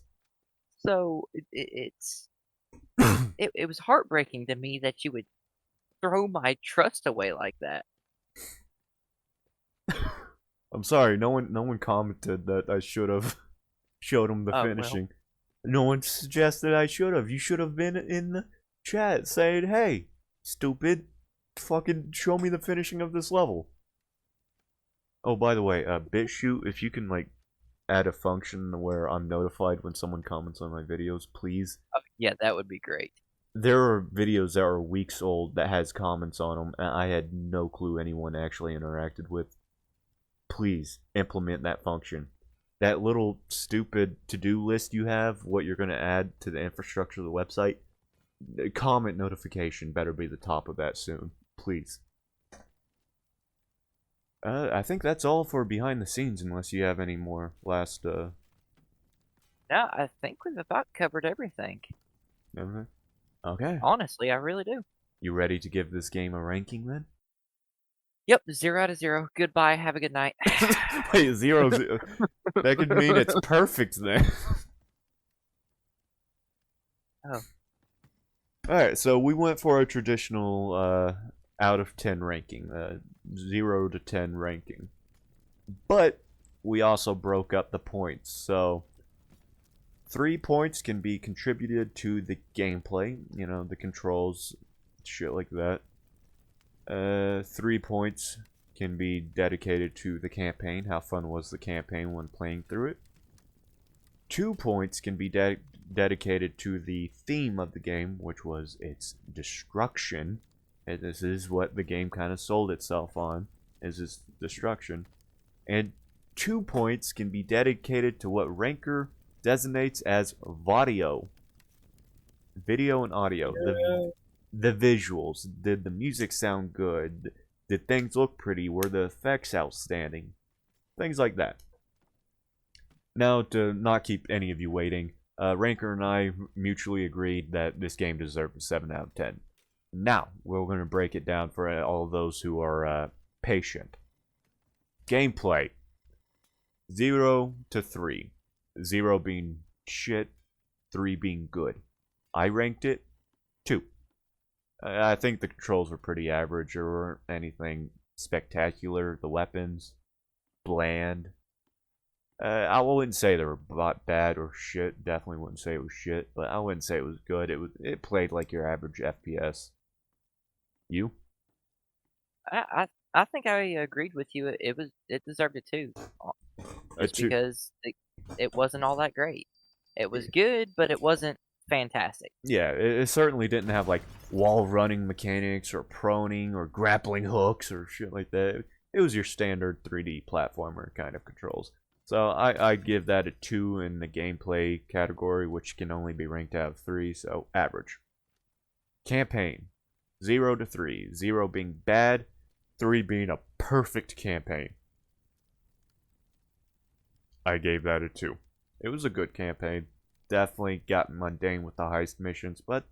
So it was heartbreaking to me that you would throw my trust away like that. I'm sorry, no one commented that I should have showed him the finishing. Well. No one suggested I should have. You should have been in the chat saying, "Hey, stupid, fucking show me the finishing of this level." Oh, by the way, Bitchute, if you can add a function where I'm notified when someone comments on my videos, please. Yeah, that would be great. There are videos that are weeks old that has comments on them, and I had no clue anyone actually interacted with. Please implement that function. that little stupid to-do list you have, what you're going to add to the infrastructure of the website, the comment notification better be the top of that soon, please. I think that's all for behind the scenes, unless you have any more last, No, I think we've about covered everything. everything? Okay. Honestly, I really do. You ready to give this game a ranking then? Yep, 0 out of 0. Goodbye. Have a good night. Wait, 0, 0. That could mean it's perfect then. Oh. Alright, so we went for a traditional out of 10 ranking, 0 to 10 ranking. But we also broke up the points, so 3 points can be contributed to the gameplay, the controls, shit like that. 3 points can be dedicated to the campaign, how fun was the campaign when playing through it. 2 points can be dedicated to the theme of the game, which was its destruction. And this is what the game kind of sold itself on, is its destruction. And 2 points can be dedicated to what Rancor designates as VAUDIO. Video and audio. The visuals. Did the music sound good? Did things look pretty? Were the effects outstanding? Things like that. Now, to not keep any of you waiting, Rancor and I mutually agreed that this game deserved a 7 out of 10. Now, we're going to break it down for all of those who are patient. Gameplay. 0 to 3. 0 being shit, 3 being good. I ranked it 2. I think the controls were pretty average. There weren't anything spectacular. The weapons, bland. I wouldn't say they were bad or shit. Definitely wouldn't say it was shit, but I wouldn't say it was good. It played like your average FPS. You? I think I agreed with you. It deserved it too, just Two. because it wasn't all that great. It was good, but it wasn't fantastic. Yeah, it certainly didn't have like wall running mechanics or proning or grappling hooks or shit like that. It was your standard 3D platformer kind of controls. So I'd give that a 2 in the gameplay category, which can only be ranked out of 3, so average. Campaign. 0 to 3. 0 being bad, 3 being a perfect campaign. I gave that a 2. It was a good campaign. Definitely got mundane with the heist missions, but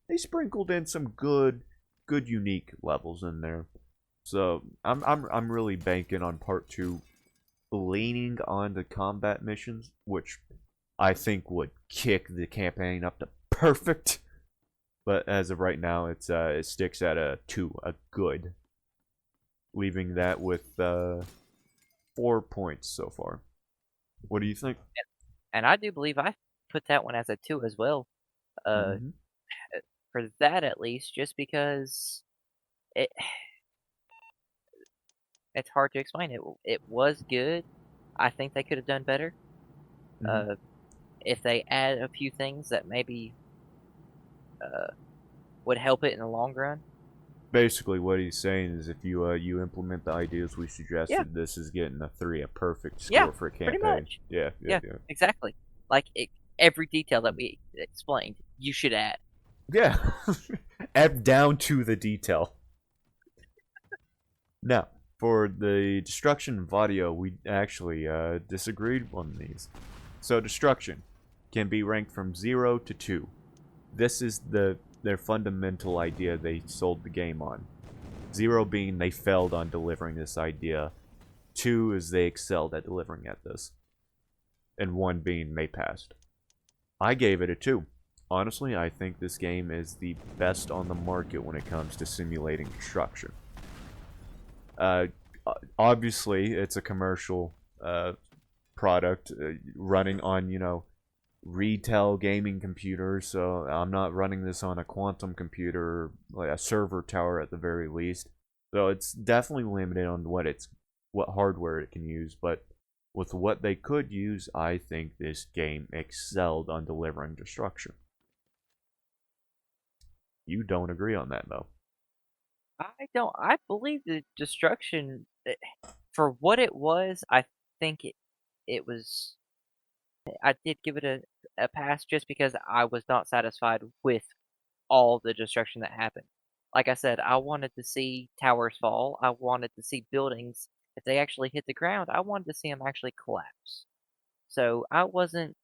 they sprinkled in some good unique levels in there. So I'm really banking on part 2 leaning on the combat missions, which I think would kick the campaign up to perfect. But as of right now, it sticks at a 2, a good, leaving that with 4 points so far. What do you think? And I do believe I put that one as a 2 as well. Mm-hmm. For that at least, just because it it's hard to explain. It was good. I think they could have done better. Mm-hmm. If they add a few things that maybe would help it in the long run. Basically, what he's saying is if you implement the ideas we Yeah, suggested, this is getting a 3, a perfect yeah, score for a pretty campaign. much. Yeah. Yeah, exactly. Like every detail that we explained, you should add. Yeah. F down to the detail. Now, for the destruction of audio, we actually disagreed on these. So destruction can be ranked from 0 to 2. This is their fundamental idea they sold the game on. 0 being they failed on delivering this idea. 2 is they excelled at delivering at this. And 1 being they passed. I gave it a 2. Honestly, I think this game is the best on the market when it comes to simulating destruction. Uh, Obviously, it's a commercial product running on, retail gaming computers, so I'm not running this on a quantum computer, like a server tower at the very least. So it's definitely limited on what hardware it can use, but with what they could use, I think this game excelled on delivering destruction. You don't agree on that, though. I don't. I believe the destruction for what it was. I think it was. I did give it a pass just because I was not satisfied with all the destruction that happened. Like I said, I wanted to see towers fall. I wanted to see buildings, if they actually hit the ground, I wanted to see them actually collapse. So I wasn't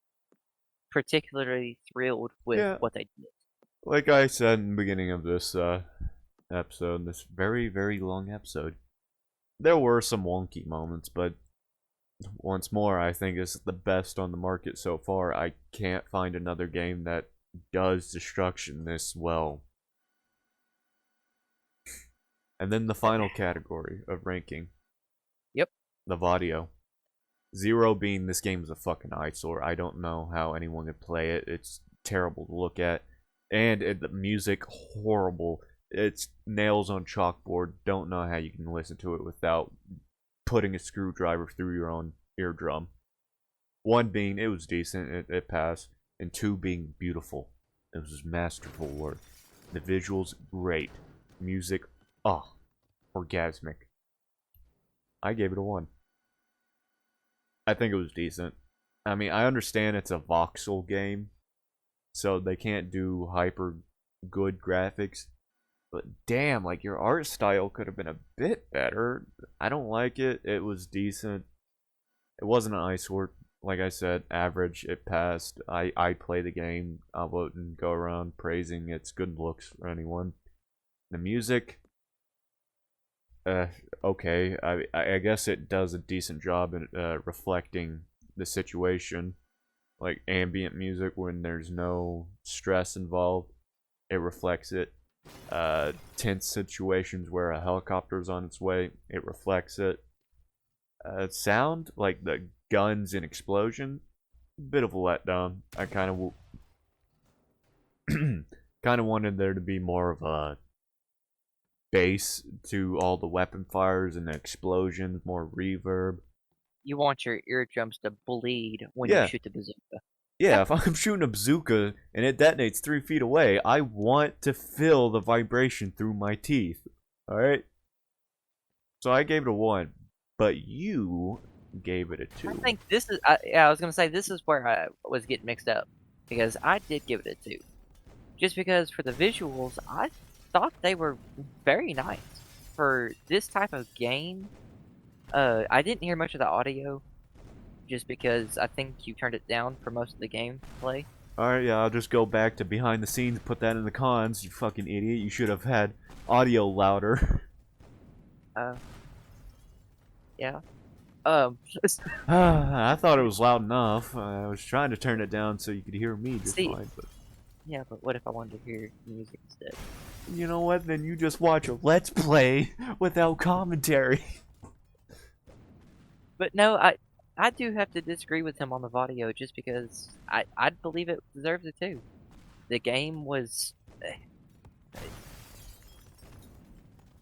particularly thrilled with Yeah, what they did. like I said in the beginning of this episode, this very, very long episode, there were some wonky moments, but once more, I think it's the best on the market so far. I can't find another game that does destruction this well. And then the final category of ranking, Yep. the audio. 0 being this game is a fucking eyesore. I don't know how anyone could play it. It's terrible to look at. And the music, horrible. It's nails on chalkboard. Don't know how you can listen to it without putting a screwdriver through your own eardrum. 1 being, it was decent, it passed. And 2 being beautiful. It was just masterful work. The visuals, great. Music, orgasmic. I gave it a 1. I think it was decent. I mean, I understand it's a voxel game, so they can't do hyper good graphics. But damn, like, your art style could have been a bit better. I don't like it. It was decent. It wasn't an eyesore. Like I said, average. It passed. I play the game. I wouldn't go around praising its good looks for anyone. The music, okay. I guess it does a decent job in reflecting the situation. Like ambient music when there's no stress involved, it reflects it. Tense situations where a helicopter's on its way, it reflects it. Sound, like the guns and explosion, bit of a letdown. I kind of kind of wanted there to be more of a bass to all the weapon fires and the explosions, more reverb. You want your eardrums to bleed when you Yeah, shoot the bazooka. yeah. If I'm shooting a bazooka and it detonates 3 feet away, I want to feel the vibration through my teeth. All right. So I gave it a 1, but you gave it a I 2. think this is, yeah, I was gonna say this is where I was getting mixed up because I did give it a 2, just because for the visuals I thought they were very nice for this type of game. I didn't hear much of the audio, just because I think you turned it down for most of the gameplay. Alright, yeah, I'll just go back to behind the scenes, put that in the cons, you fucking idiot. You should have had audio louder. Yeah. I thought it was loud enough. I was trying to turn it down so you could hear me just See, fine, but yeah, but what if I wanted to hear music instead? you know what? Then you just watch a Let's Play without commentary. But no, I do have to disagree with him on the audio, just because I believe it deserves it too. The game was.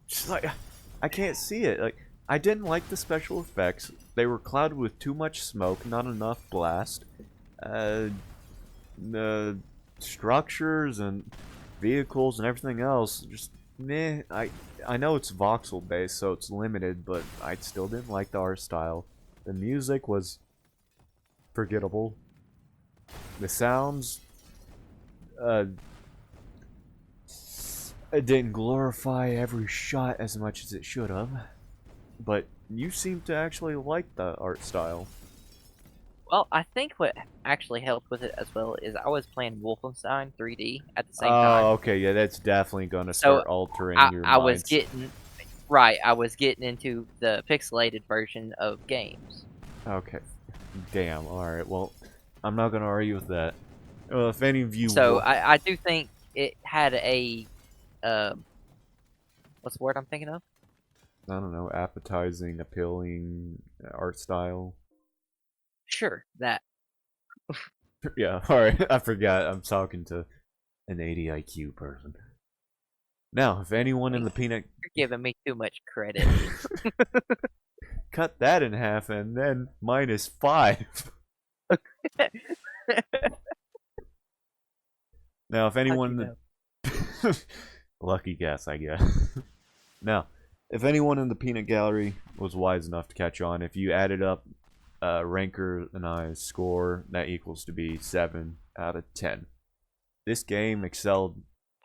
Just like, I can't see it. Like, I didn't like the special effects. They were clouded with too much smoke, not enough blast. The structures and vehicles and everything else, just meh. I know it's voxel based, so it's limited, but I still didn't like the art style. The music was forgettable. The sounds, it didn't glorify every shot as much as it should have. But you seem to actually like the art style. Well, I think what actually helped with it as well is I was playing Wolfenstein 3D at the same Oh, time. okay, yeah, that's definitely gonna So start altering your I was minds. getting right. I was getting into the pixelated version of games. Okay, damn. All right, well, I'm not gonna argue with that. Well, if any of you, So I do think it had a what's the word I'm thinking of? I don't know, appetizing, appealing art style. Sure, that. Yeah, all right. I forgot. I'm talking to an 80 IQ person. Now, if anyone in the peanut You're giving me too much credit. cut that in half and then -5. Now, if anyone How'd in the lucky guess, I guess. Now, if anyone in the peanut gallery was wise enough to catch on, if you added up Rancor and I score that equals to be 7 out of 10. This game excelled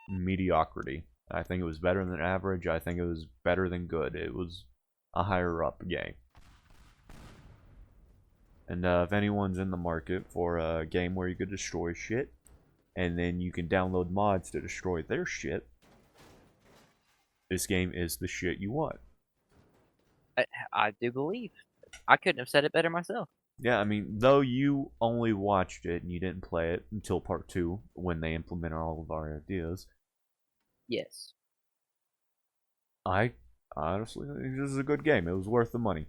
mediocrity. I think it was better than average. I think it was better than good. It was a higher up game. And if anyone's in the market for a game where you could destroy shit, and then you can download mods to destroy their shit, this game is the shit you want. I do believe. I couldn't have said it better myself. Yeah, I mean, though you only watched it and you didn't play it until part 2, when they implemented all of our ideas. Yes. I honestly think this is a good game. It was worth the money.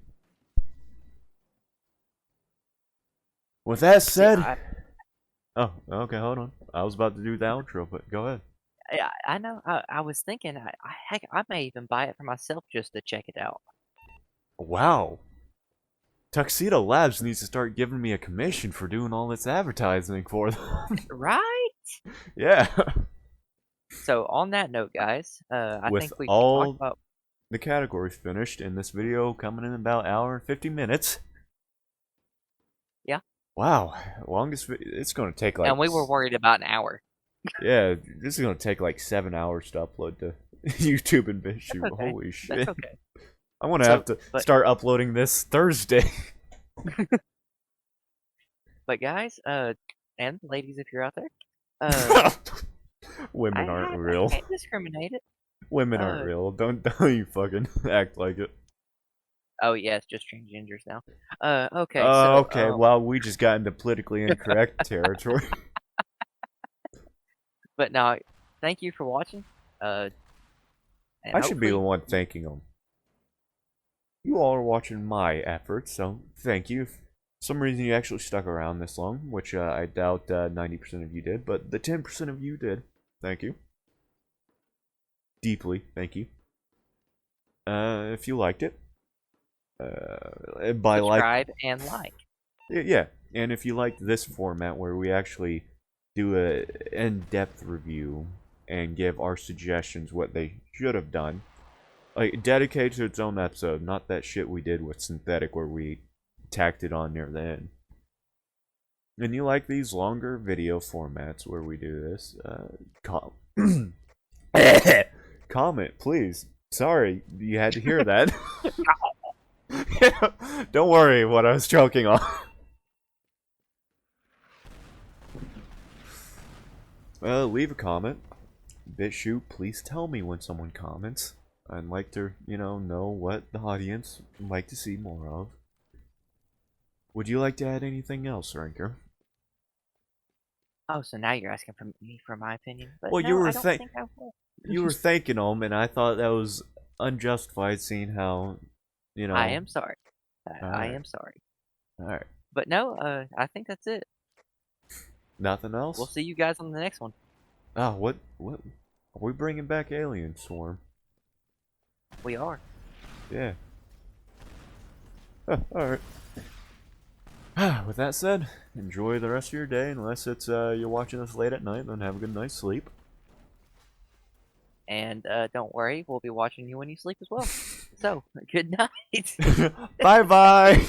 With that said... Oh, okay, hold on. I was about to do the outro, but go ahead. I know. I was thinking, heck, I may even buy it for myself just to check it out. Wow. Tuxedo Labs needs to start giving me a commission for doing all this advertising for them. Right? Yeah. So, on that note, guys, I With think we all talked about the categories finished in this video coming in about an hour and 50 minutes. Yeah. Wow. Longest it's going to take like... And we were worried about an hour. Yeah, this is going to take like 7 hours to upload to YouTube and Bitchute. Okay. Holy shit. That's okay. I'm going to have to start uploading this Thursday. But guys, and ladies, if you're out there, women aren't real. I can't discriminate it. Women aren't real. Don't you fucking act like it. Oh yeah, it's just transgenders now. Okay. Okay. Well, we just got into politically incorrect territory. But now, thank you for watching. I should be the one thanking them. You all are watching my efforts, so thank you. If for some reason you actually stuck around this long, which I doubt 90% of you did, but the 10% of you did. Thank you. Deeply, thank you. If you liked it, subscribe and like. Yeah, and if you liked this format where we actually do a in-depth review and give our suggestions what they should have done, like dedicated to its own episode, not that shit we did with Synthetic where we tacked it on near the end. And you like these longer video formats where we do this, comment, please. Sorry, you had to hear that. Don't worry what I was choking on. Leave a comment. Bitchute, please tell me when someone comments. I'd like to, know what the audience would like to see more of. Would you like to add anything else, Rancor? Oh, so now you're asking me for my opinion? But well, no, you were you were thanking them, and I thought that was unjustified, seeing how, I am sorry. I right. am sorry. All right. But no, I think that's it. Nothing else? We'll see you guys on the next one. Oh, what? Are we bringing back Alien Swarm? We are. Yeah. Alright. With that said, enjoy the rest of your day, unless it's you're watching this late at night, then have a good night's sleep. And don't worry, we'll be watching you when you sleep as well. So, good night. Bye-bye!